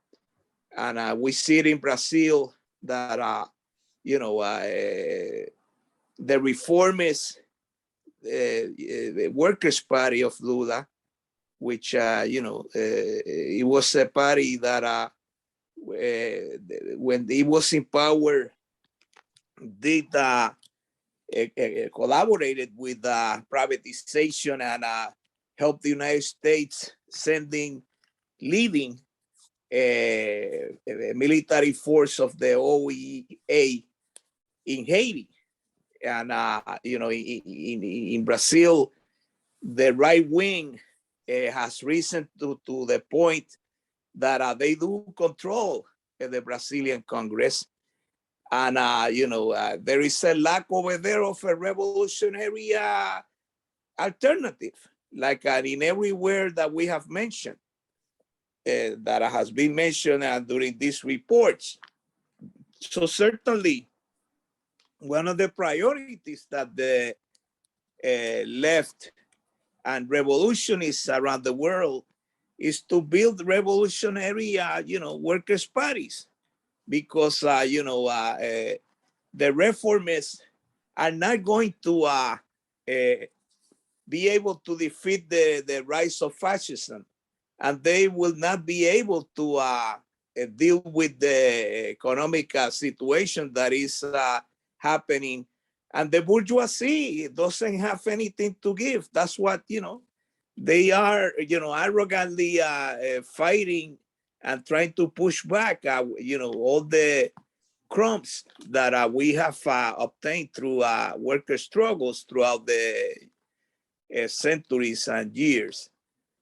And we see it in Brazil that, you know, the reformist Workers' Party of Lula, which, you know, it was a party that when it was in power, did collaborated with privatization and helped the United States leading a military force of the OEA in Haiti. And, you know, in Brazil, the right wing has risen to the point that they do control the Brazilian Congress. And, you know, there is a lack over there of a revolutionary alternative, like in everywhere that we have mentioned, that has been mentioned during these reports. So certainly, one of the priorities that the left and revolutionists around the world is to build revolutionary, you know, workers' parties, because, you know, the reformists are not going to be able to defeat the rise of fascism, and they will not be able to deal with the economic situation that is happening. And the bourgeoisie doesn't have anything to give. That's what, you know, they are, you know, arrogantly fighting and trying to push back, you know, all the crumbs that we have obtained through worker struggles throughout the centuries and years.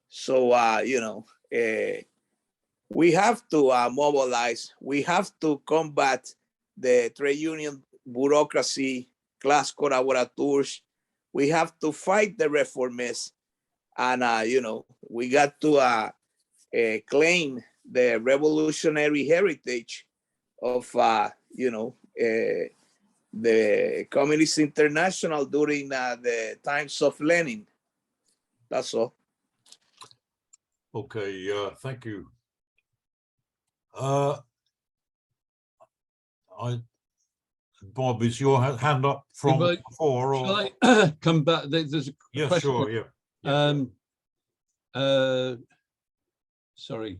So, you know, we have to mobilize. We have to combat the trade union bureaucracy, class collaborators. We have to fight the reformists. And, you know, we got to claim the revolutionary heritage of, you know, the Communist International during the times of Lenin. That's all. Okay, thank you. Bob, is your hand up from before? Or? Shall I come back? There's a question. Sure, yeah. Sorry.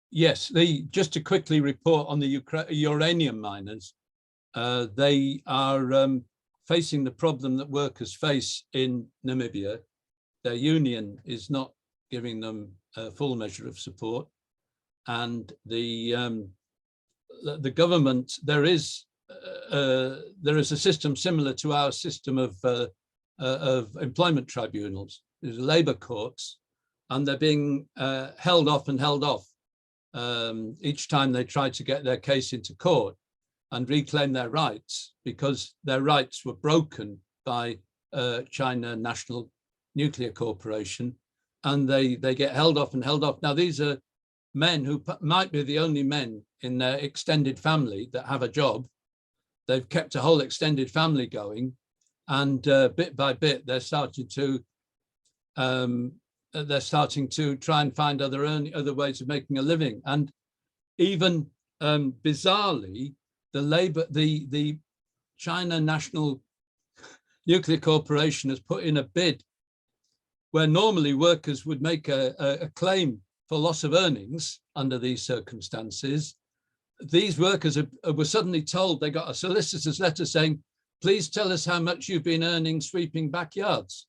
Yes, just to quickly report on the uranium miners, they are facing the problem that workers face in Namibia. Their union is not giving them a full measure of support, and the government, there is a system similar to our system of employment tribunals. There's labor courts, and they're being held off each time they try to get their case into court and reclaim their rights, because their rights were broken by China National Nuclear Corporation, and they get held off. Now, these are men who might be the only men in their extended family that have a job. They've kept a whole extended family going, And bit by bit, they're starting to try and find other ways of making a living. And even bizarrely, the China National Nuclear Corporation has put in a bid where normally workers would make a claim for loss of earnings under these circumstances. These workers were suddenly told, they got a solicitor's letter saying, please tell us how much you've been earning sweeping backyards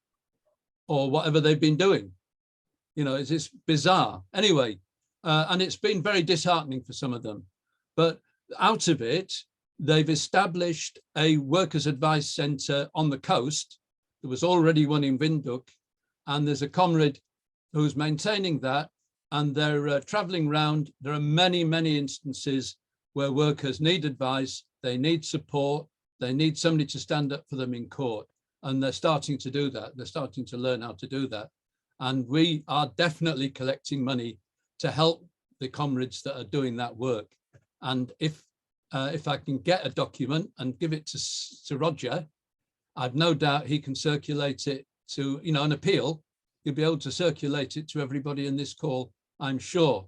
or whatever they've been doing. You know, it's bizarre. Anyway, and it's been very disheartening for some of them. But out of it, they've established a workers' advice centre on the coast. There was already one in Windhoek, and there's a comrade who's maintaining that, and they're travelling around. There are many, many instances where workers need advice, they need support, they need somebody to stand up for them in court, and they're starting to do that. They're starting to learn how to do that. And we are definitely collecting money to help the comrades that are doing that work. And if I can get a document and give it to Roger, I've no doubt he can circulate it to, you know, an appeal. He'll be able to circulate it to everybody in this call, I'm sure.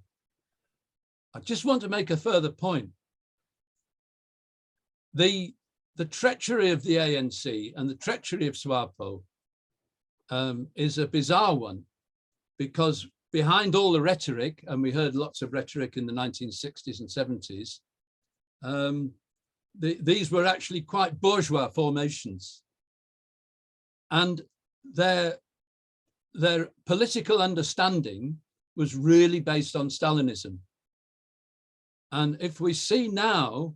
I just want to make a further point. The treachery of the ANC and the treachery of SWAPO is a bizarre one, because behind all the rhetoric, and we heard lots of rhetoric in the 1960s and 70s, these were actually quite bourgeois formations. And their political understanding was really based on Stalinism. And if we see now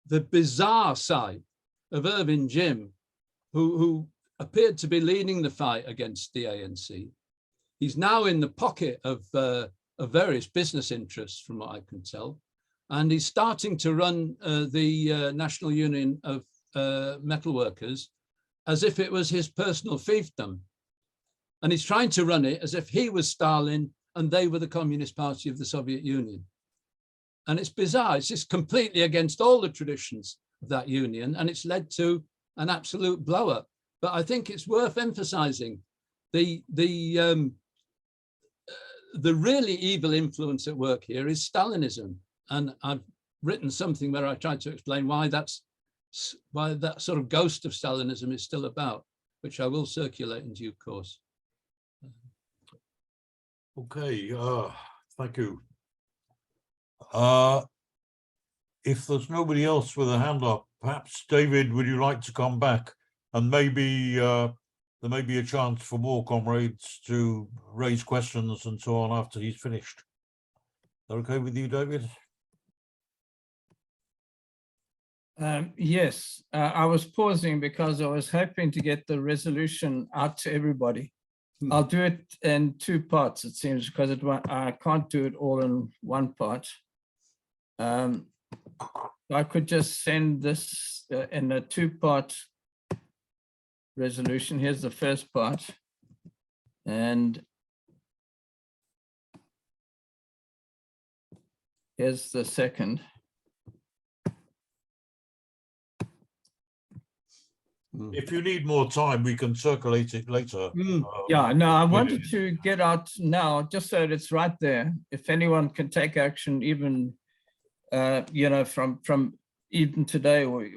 the bizarre side of Irvin Jim, who appeared to be leading the fight against the ANC, he's now in the pocket of various business interests, from what I can tell. And he's starting to run the National Union of Metalworkers as if it was his personal fiefdom. And he's trying to run it as if he was Stalin and they were the Communist Party of the Soviet Union. And it's bizarre. It's just completely against all the traditions of that union, and it's led to an absolute blow up. But I think it's worth emphasizing the really evil influence at work here is Stalinism. And I've written something where I tried to explain why that sort of ghost of Stalinism is still about, which I will circulate in due course. Okay, thank you. If there's nobody else with a hand up, perhaps David, would you like to come back? And maybe there may be a chance for more comrades to raise questions and so on after he's finished. Is that okay with you, David? Yes, I was pausing because I was hoping to get the resolution out to everybody. I'll do it in two parts, it seems, because I can't do it all in one part. I could just send this in a two-part resolution. Here's the first part, and here's the second. If you need more time, we can circulate it later. Yeah, no, I wanted to get out now, just so that it's right there. If anyone can take action, even you know, from even today or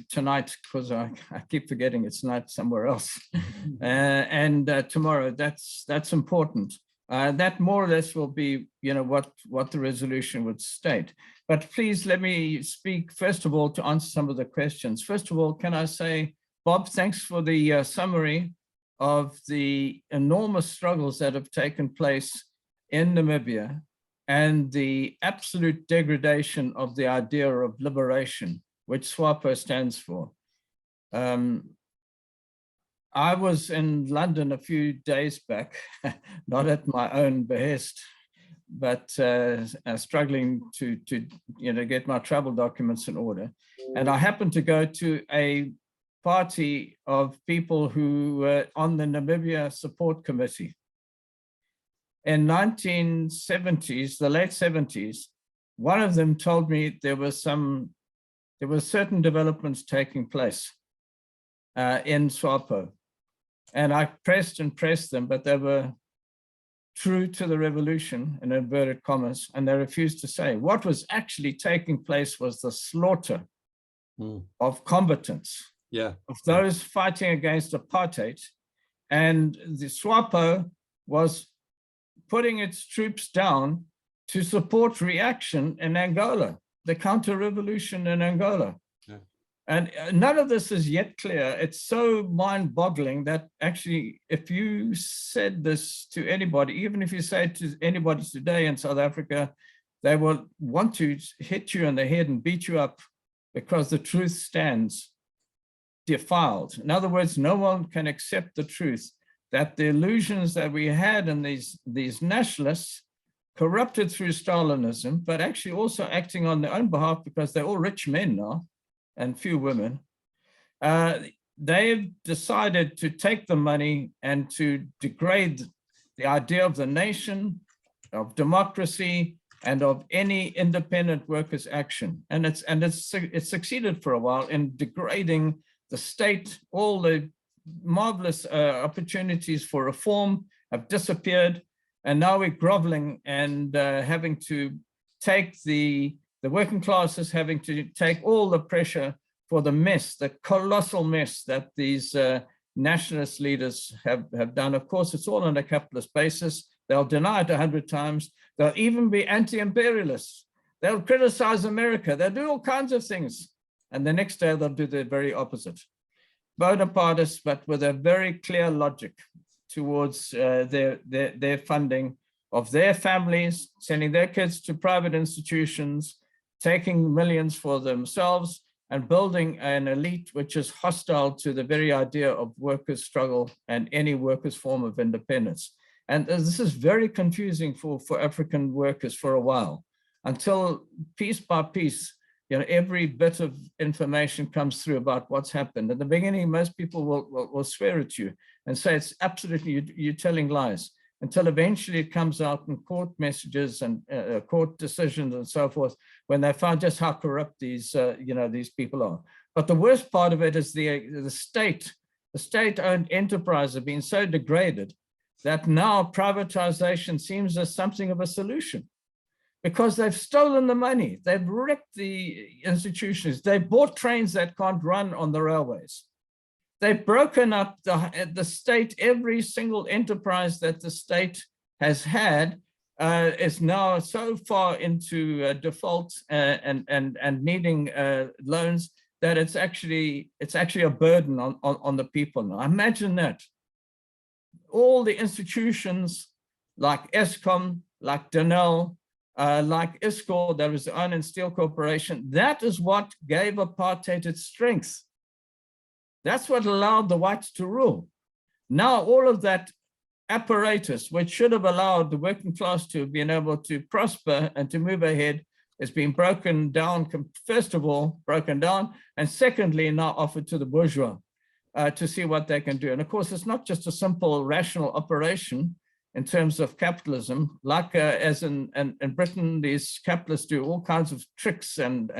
tonight, because I keep forgetting it's night somewhere else, and tomorrow. That's important. That more or less will be, you know, what the resolution would state. But please let me speak first of all to answer some of the questions. First of all, can I say, Bob, thanks for the summary of the enormous struggles that have taken place in Namibia and the absolute degradation of the idea of liberation, which SWAPO stands for. I was in London a few days back, not at my own behest, but struggling to you know, get my travel documents in order. And I happened to go to a party of people who were on the Namibia Support Committee. In 1970s, the late 70s, one of them told me there were certain developments taking place. in SWAPO. And I pressed and pressed them, but they were true to the revolution, in inverted commas, and they refused to say. What was actually taking place was the slaughter of combatants, of those fighting against apartheid. And the SWAPO was putting its troops down to support reaction in Angola, the counter-revolution in Angola. And none of this is yet clear. It's so mind-boggling that actually, if you said this to anybody, even if you say it to anybody today in South Africa, they will want to hit you in the head and beat you up because the truth stands defiled. In other words, no one can accept the truth that the illusions that we had in these nationalists, corrupted through Stalinism, but actually also acting on their own behalf because they're all rich men now, and few women, they've decided to take the money and to degrade the idea of the nation, of democracy, and of any independent workers' action. And it's succeeded for a while in degrading the state. All the marvelous opportunities for reform have disappeared, and now we're groveling and having to take the working classes having to take all the pressure for the mess, the colossal mess that these nationalist leaders have done. Of course, it's all on a capitalist basis. They'll deny it 100 times. They'll even be anti-imperialists. They'll criticize America. They'll do all kinds of things. And the next day they'll do the very opposite. Bonapartists, but with a very clear logic towards their funding of their families, sending their kids to private institutions, taking millions for themselves, and building an elite which is hostile to the very idea of workers' struggle and any workers' form of independence. And this is very confusing for African workers for a while, until piece by piece, every bit of information comes through about what's happened. At the beginning, most people will swear at you and say it's absolutely, you're telling lies, until eventually it comes out in court messages and court decisions and so forth, when they found just how corrupt these people are. But the worst part of it is the state-owned enterprise have been so degraded that now privatization seems as something of a solution, because they've stolen the money, they've wrecked the institutions, they bought trains that can't run on the railways. They've broken up the state. Every single enterprise that the state has had is now so far into default and needing loans that it's actually a burden on the people now. Imagine that. All the institutions like Eskom, like Denel, like ISCOR, that was the Iron and Steel Corporation, that is what gave apartheid its strength. That's what allowed the whites to rule. Now all of that apparatus, which should have allowed the working class to have been able to prosper and to move ahead, has been broken down, first of all, broken down, and secondly, now offered to the bourgeois to see what they can do. And of course, it's not just a simple rational operation in terms of capitalism, like as in Britain, these capitalists do all kinds of tricks and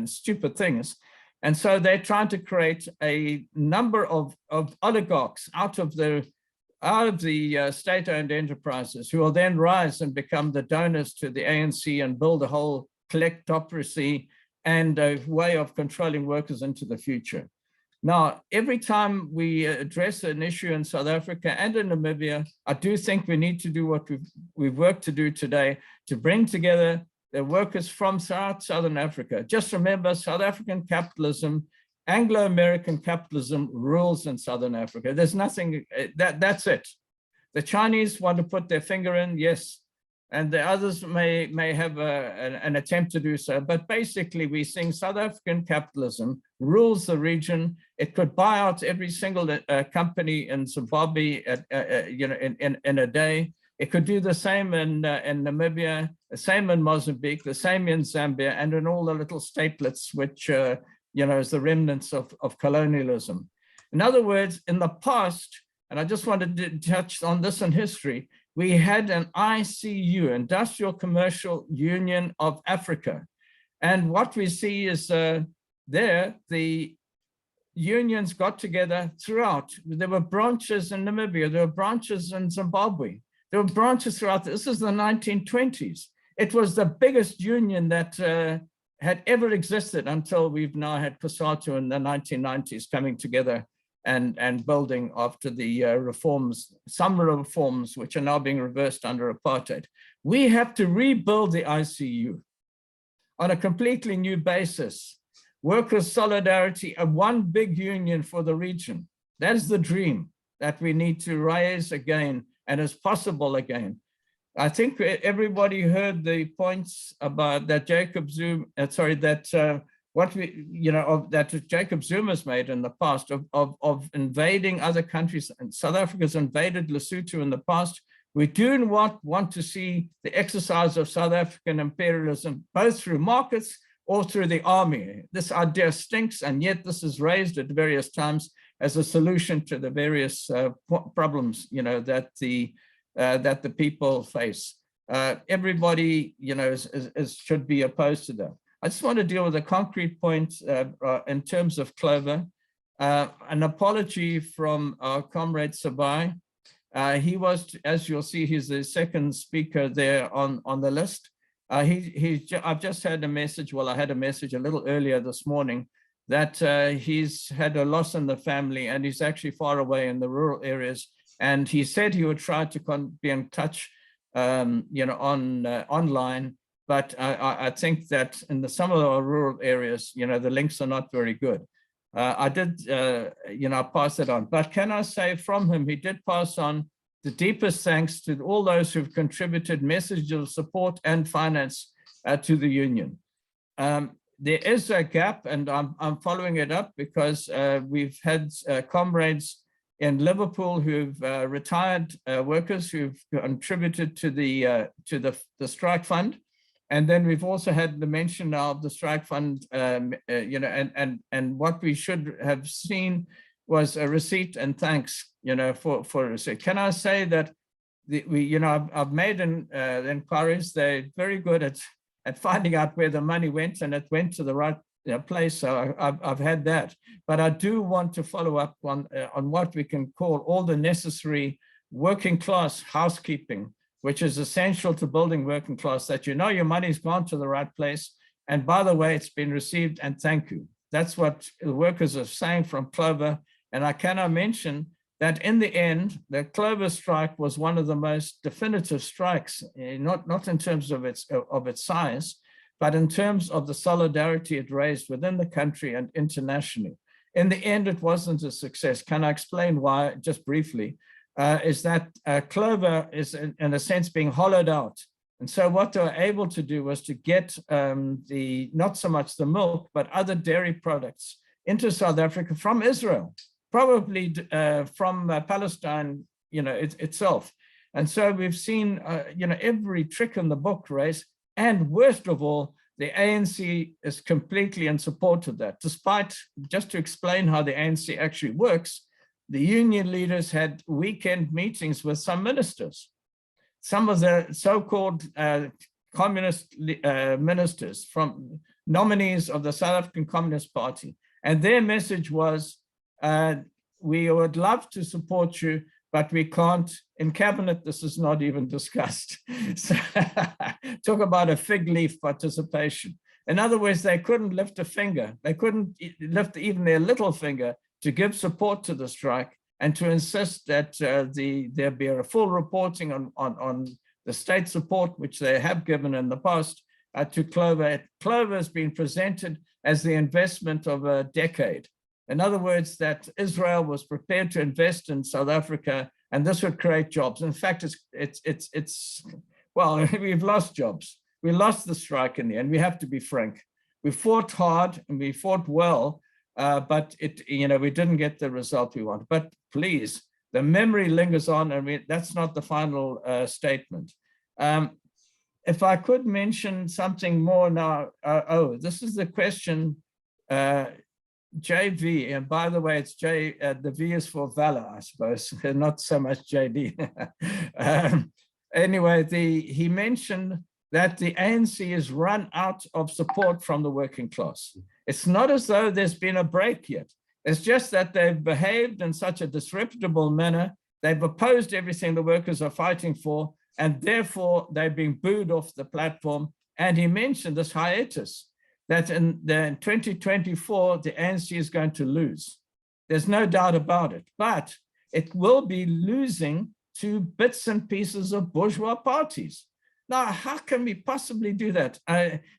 stupid things. And so they're trying to create a number of oligarchs out of the state-owned enterprises, who will then rise and become the donors to the ANC and build a whole kleptocracy and a way of controlling workers into the future. Now, every time we address an issue in South Africa and in Namibia, I do think we need to do what we've worked to do today, to bring together the workers from Southern Africa. Just remember, South African capitalism, Anglo-American capitalism rules in Southern Africa. There's nothing, that's it. The Chinese want to put their finger in, yes, and the others may have an attempt to do so, but basically we're seeing South African capitalism rules the region. It could buy out every single company in Zimbabwe in a day. It could do the same in Namibia, the same in Mozambique, the same in Zambia, and in all the little statelets, which is the remnants of colonialism. In other words, in the past, and I just wanted to touch on this in history, we had an ICU, Industrial Commercial Union of Africa. And what we see is the unions got together throughout. There were branches in Namibia, there were branches in Zimbabwe, there were branches throughout. This is the 1920s. It was the biggest union that had ever existed until we've now had COSATU in the 1990s coming together and building after the reforms, some reforms which are now being reversed under apartheid. We have to rebuild the ICU on a completely new basis. Workers' solidarity, and one big union for the region. That is the dream that we need to raise again and is possible again. I think everybody heard the points about that Jacob Zuma, that Jacob Zuma's made in the past of invading other countries. And South Africa's invaded Lesotho in the past. We do not want to see the exercise of South African imperialism, both through markets or through the army. This idea stinks, and yet this is raised at various times as a solution to the various problems, that the people face. Everybody, should be opposed to that. I just want to deal with a concrete point in terms of Clover. An apology from our comrade Sabai. He was, as you'll see, he's the second speaker there on the list. I've just had a message, well, I had a message a little earlier this morning that he's had a loss in the family and he's actually far away in the rural areas. And he said he would try to be in touch, online, but I think that in some of our rural areas, the links are not very good. I did, pass it on, but can I say from him, he did pass on the deepest thanks to all those who've contributed messages of support and finance to the union. There is a gap, and I'm following it up because we've had comrades in Liverpool who've retired workers who've contributed to the strike fund. And then we've also had the mention now of the strike fund, and what we should have seen was a receipt and thanks, for a receipt. Can I say that I've made inquiries. They're very good at finding out where the money went, and it went to the right place. So I've had that, but I do want to follow up on what we can call all the necessary working class housekeeping, which is essential to building working class, that your money's gone to the right place. And by the way, it's been received and thank you. That's what the workers are saying from Clover. And I cannot mention that in the end, the Clover strike was one of the most definitive strikes, not in terms of its size, but in terms of the solidarity it raised within the country and internationally. In the end, it wasn't a success. Can I explain why, just briefly? Is that Clover is in a sense being hollowed out. And so what they were able to do was to get not so much the milk, but other dairy products into South Africa from Israel, probably from Palestine, itself. And so we've seen, every trick in the book race. And worst of all, the ANC is completely in support of that. Despite, just to explain how the ANC actually works, the union leaders had weekend meetings with some ministers, some of the so-called communist ministers, from nominees of the South African Communist Party. And their message was, we would love to support you, but we can't. In cabinet, this is not even discussed. So, talk about a fig leaf participation. In other words, they couldn't lift a finger. They couldn't lift even their little finger to give support to the strike and to insist that there be a full reporting on the state support, which they have given in the past to Clover. Clover has been presented as the investment of a decade. In other words, that Israel was prepared to invest in South Africa, and this would create jobs. In fact, well, we've lost jobs. We lost the strike in the end. We have to be frank. We fought hard and we fought well, but we didn't get the result we wanted. But please, the memory lingers on, and that's not the final statement. If I could mention something more now, this is the question, JV, and by the way, it's the V is for valor, I suppose, not so much JD. Anyway, he mentioned that the ANC is run out of support from the working class. It's not as though there's been a break yet. It's just that they've behaved in such a disreputable manner. They've opposed everything the workers are fighting for, and therefore they've been booed off the platform. And he mentioned this hiatus, that in 2024, the ANC is going to lose. There's no doubt about it, but it will be losing to bits and pieces of bourgeois parties. Now, how can we possibly do that?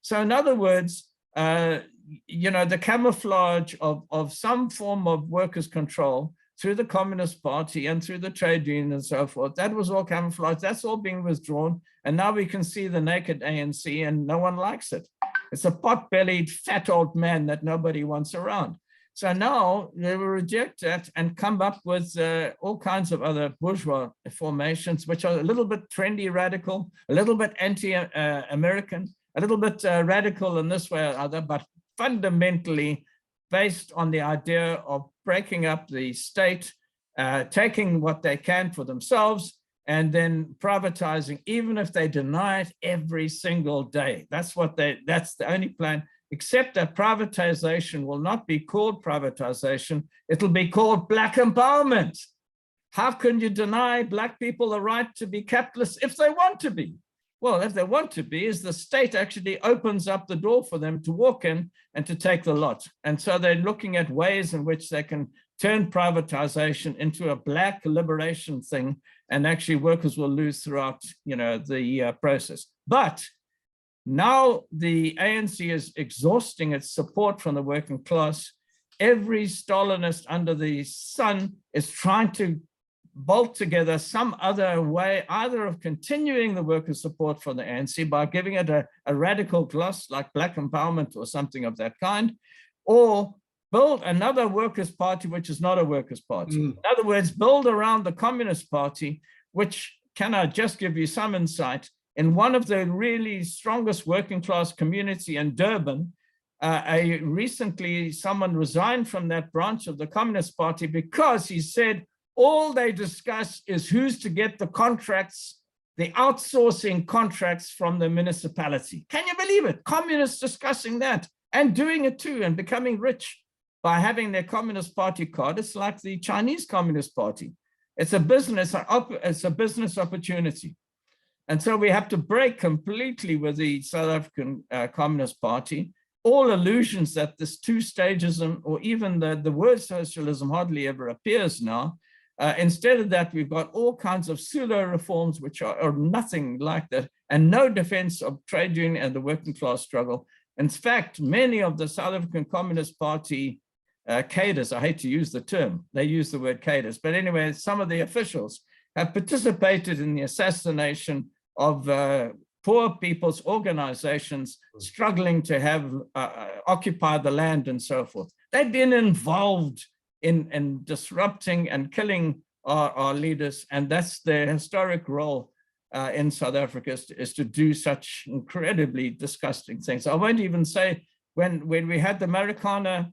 So in other words, the camouflage of some form of workers' control through the Communist Party and through the trade union and so forth, that was all camouflage. That's all being withdrawn. And now we can see the naked ANC and no one likes it. It's a pot-bellied, fat old man that nobody wants around. So now they will reject that and come up with all kinds of other bourgeois formations, which are a little bit trendy radical, a little bit anti-American, a little bit radical in this way or other, but fundamentally based on the idea of breaking up the state, taking what they can for themselves, and then privatizing, even if they deny it every single day. That's the only plan, except that privatization will not be called privatization, it'll be called Black empowerment. How can you deny Black people the right to be capitalists if they want to be? Well, if they want to be, is the state actually opens up the door for them to walk in and to take the lot. And so they're looking at ways in which they can turn privatization into a Black liberation thing, and actually workers will lose throughout, the process. But now the ANC is exhausting its support from the working class. Every Stalinist under the sun is trying to bolt together some other way, either of continuing the workers' support for the ANC by giving it a radical gloss like Black empowerment or something of that kind, or build another workers' party, which is not a workers' party. In other words, build around the Communist Party, which, can I just give you some insight, in one of the really strongest working class community in Durban, recently someone resigned from that branch of the Communist Party because he said, all they discuss is who's to get the contracts, the outsourcing contracts from the municipality. Can you believe it? Communists discussing that and doing it too and becoming rich by having their Communist Party card. It's like the Chinese Communist Party. It's a business opportunity. And so we have to break completely with the South African Communist Party. All illusions that this two-stagism or even the word socialism hardly ever appears now. Instead of that, we've got all kinds of pseudo reforms, which are nothing like that, and no defense of trade union and the working class struggle. In fact, many of the South African Communist Party cadres, I hate to use the term, they use the word cadres, but anyway, some of the officials have participated in the assassination of poor people's organizations struggling to have occupy the land and so forth. They've been involved in disrupting and killing our leaders, and that's their historic role in South Africa is to do such incredibly disgusting things. I won't even say when we had the Marikana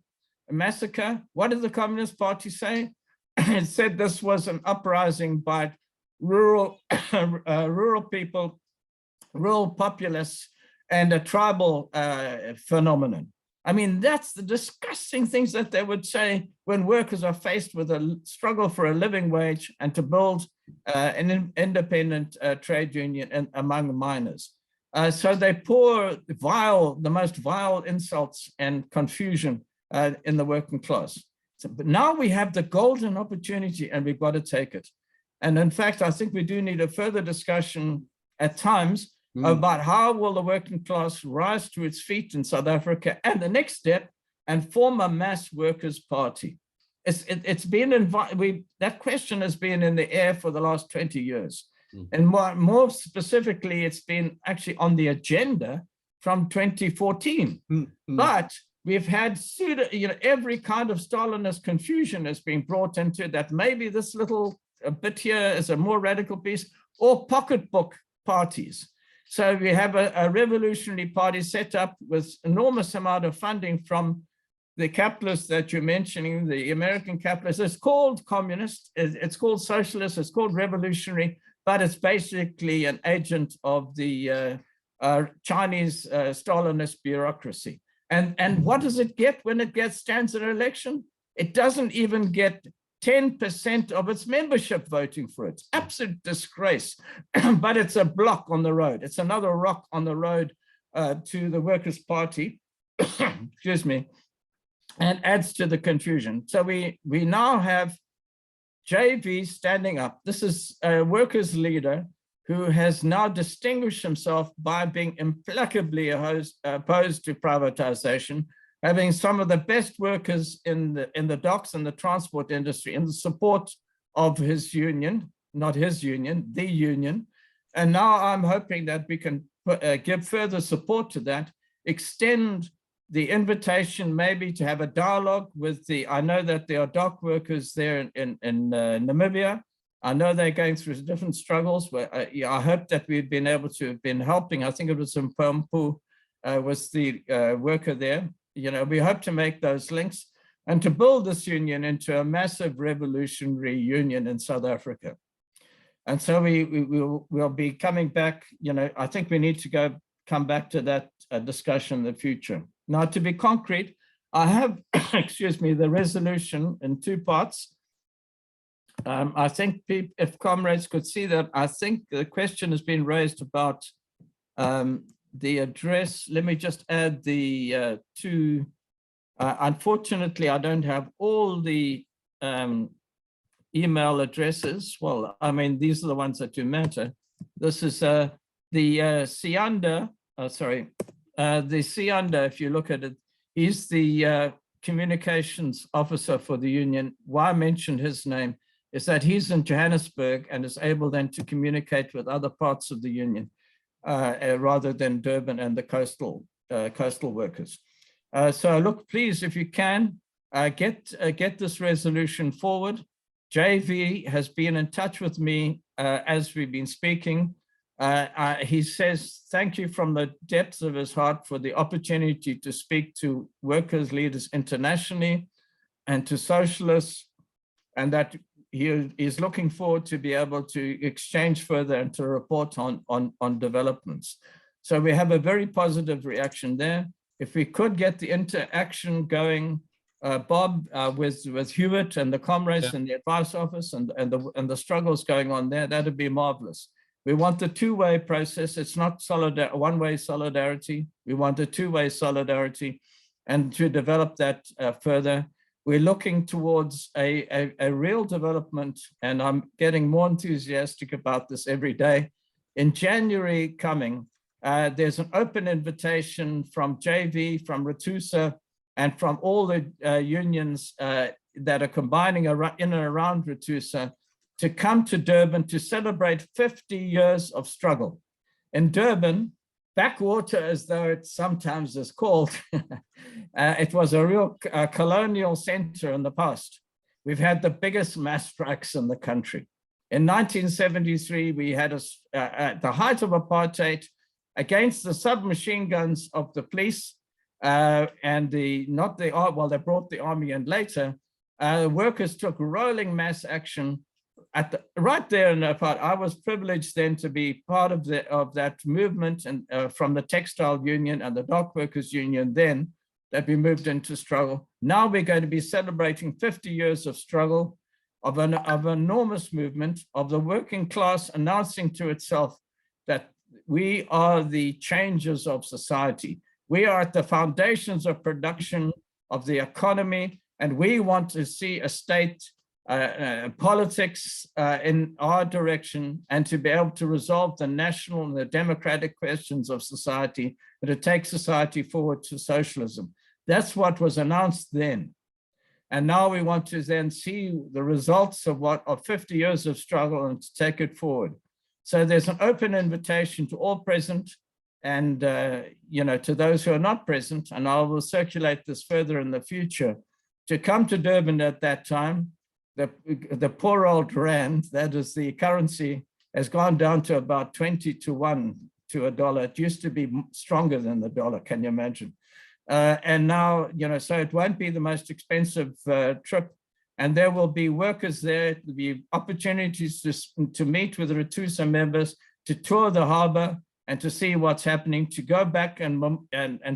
massacre, what did the Communist Party say? It said this was an uprising by rural people, rural populace, and a tribal phenomenon. I mean, that's the disgusting things that they would say when workers are faced with a struggle for a living wage and to build an independent trade union among miners. So they pour the most vile insults and confusion in the working class. But now we have the golden opportunity and we've got to take it. And in fact, I think we do need a further discussion at times about how will the working class rise to its feet in South Africa, and the next step, and form a mass workers' party. It's been that question has been in the air for the last 20 years. And more specifically, it's been actually on the agenda from 2014. But we've had every kind of Stalinist confusion has been brought into that. Maybe this little bit here is a more radical piece, or pocketbook parties. So we have a revolutionary party set up with enormous amount of funding from the capitalists that you're mentioning, the American capitalists. It's called communist, it's called socialist, it's called revolutionary, but it's basically an agent of the Chinese Stalinist bureaucracy. And what does it get when it stands an election? It doesn't even get 10% of its membership voting for it. Absolute disgrace. But it's a block on the road. It's another rock on the road to the Workers' Party, excuse me, and adds to the confusion. So we now have JV standing up. This is a workers' leader who has now distinguished himself by being implacably opposed to privatization, having some of the best workers in the docks and the transport industry in the support of his union, not his union, the union. And now I'm hoping that we can give further support to that, extend the invitation maybe to have a dialogue with I know that there are dock workers there in Namibia. I know they're going through different struggles, but I hope that we've been able to have been helping. I think it was Mpompu was the worker there. You know, we hope to make those links and to build this union into a massive revolutionary union in South Africa. And so we'll be coming back. You know, I think we need to come back to that discussion in the future. Now, to be concrete, I have, excuse me, the resolution in two parts. I think if comrades could see that, I think the question has been raised about the address. Let me just add the two. Unfortunately, I don't have all the email addresses. Well, I mean, these are the ones that do matter. This is the Sianda, the Sianda, if you look at it, he's the communications officer for the union. Why I mentioned his name is that he's in Johannesburg and is able then to communicate with other parts of the union rather than Durban and the coastal workers. So look, please, if you can, get this resolution forward. JV has been in touch with me as we've been speaking. He says, thank you from the depths of his heart for the opportunity to speak to workers' leaders internationally and to socialists, and that he is looking forward to be able to exchange further and to report on developments. So we have a very positive reaction there. If we could get the interaction going, Bob, with Hewitt and the comrades in the advice office and the struggles going on there, that'd be marvelous. We want the two-way process. It's not one-way solidarity. We want a two-way solidarity, and to develop that further. We're looking towards a real development, and I'm getting more enthusiastic about this every day. In January coming, there's an open invitation from JV, from Ratusa, and from all the unions that are combining in and around Ratusa to come to Durban to celebrate 50 years of struggle. In Durban, backwater, as though it sometimes is called, it was a real colonial center in the past. We've had the biggest mass strikes in the country. In 1973, we had at the height of apartheid, against the submachine guns of the police and they brought the army in later, workers took rolling mass action right there in the part. I was privileged then to be part of that movement, and from the textile union and the dock workers union then, that we moved into struggle. Now we're going to be celebrating 50 years of struggle, of enormous movement, of the working class announcing to itself that we are the changers of society. We are at the foundations of production of the economy, and we want to see a state politics in our direction, and to be able to resolve the national and the democratic questions of society, and to take society forward to socialism. That's what was announced then. And now we want to then see the results of 50 years of struggle and to take it forward. So there's an open invitation to all present, and to those who are not present, and I will circulate this further in the future, to come to Durban at that time. The poor old rand, that is the currency, has gone down to about 20 to 1 to a dollar. It used to be stronger than the dollar, can you imagine? And now, so it won't be the most expensive trip, and there will be workers there. There'll be opportunities to meet with the Ratusa members, to tour the harbor and to see what's happening, to go back and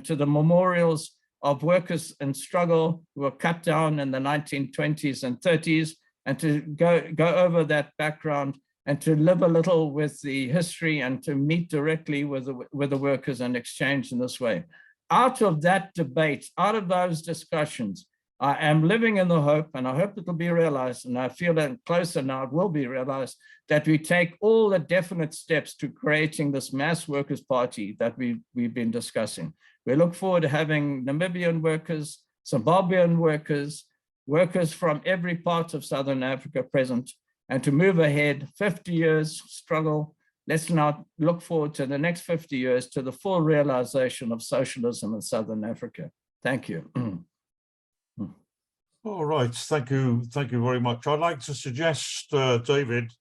to the memorials of workers in struggle who were cut down in the 1920s and 30s, and to go over that background and to live a little with the history and to meet directly with the workers and exchange in this way. Out of that debate, out of those discussions, I am living in the hope, and I hope it will be realized, and I feel that closer now, it will be realized, that we take all the definite steps to creating this mass workers' party that we've been discussing. We look forward to having Namibian workers, Zimbabwean workers, workers from every part of Southern Africa present, and to move ahead 50 years struggle. Let's now look forward to the next 50 years to the full realization of socialism in Southern Africa. Thank you. All right, thank you very much. I'd like to suggest, David,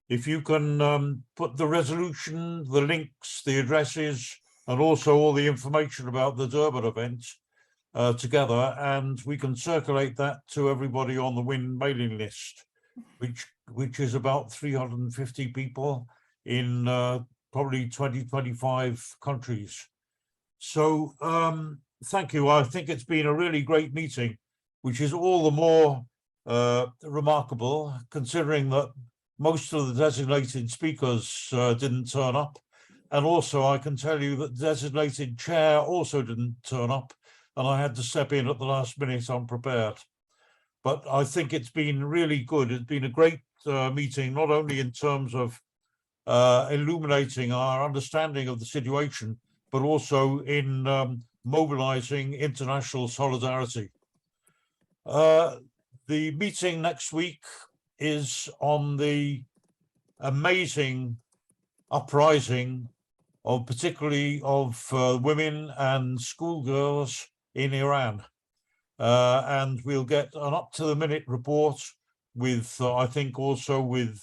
if you can put the resolution, the links, the addresses, and also all the information about the Durban event together, and we can circulate that to everybody on the WIN mailing list, which is about 350 people in probably 20-25 countries. So thank you. I think it's been a really great meeting, which is all the more remarkable considering that most of the designated speakers didn't turn up. And also I can tell you that the designated chair also didn't turn up, and I had to step in at the last minute unprepared. But I think it's been really good. It's been a great meeting, not only in terms of illuminating our understanding of the situation, but also in mobilizing international solidarity. The meeting next week is on the amazing uprising of particularly of women and schoolgirls in Iran. And we'll get an up-to-the-minute report with, I think, also with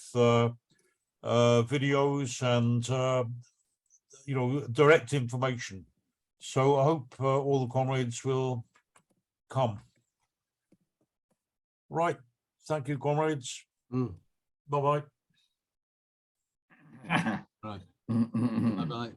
videos and, you know, direct information. So I hope all the comrades will come. Right. Thank you, comrades. Bye-bye. Right. Bye-bye.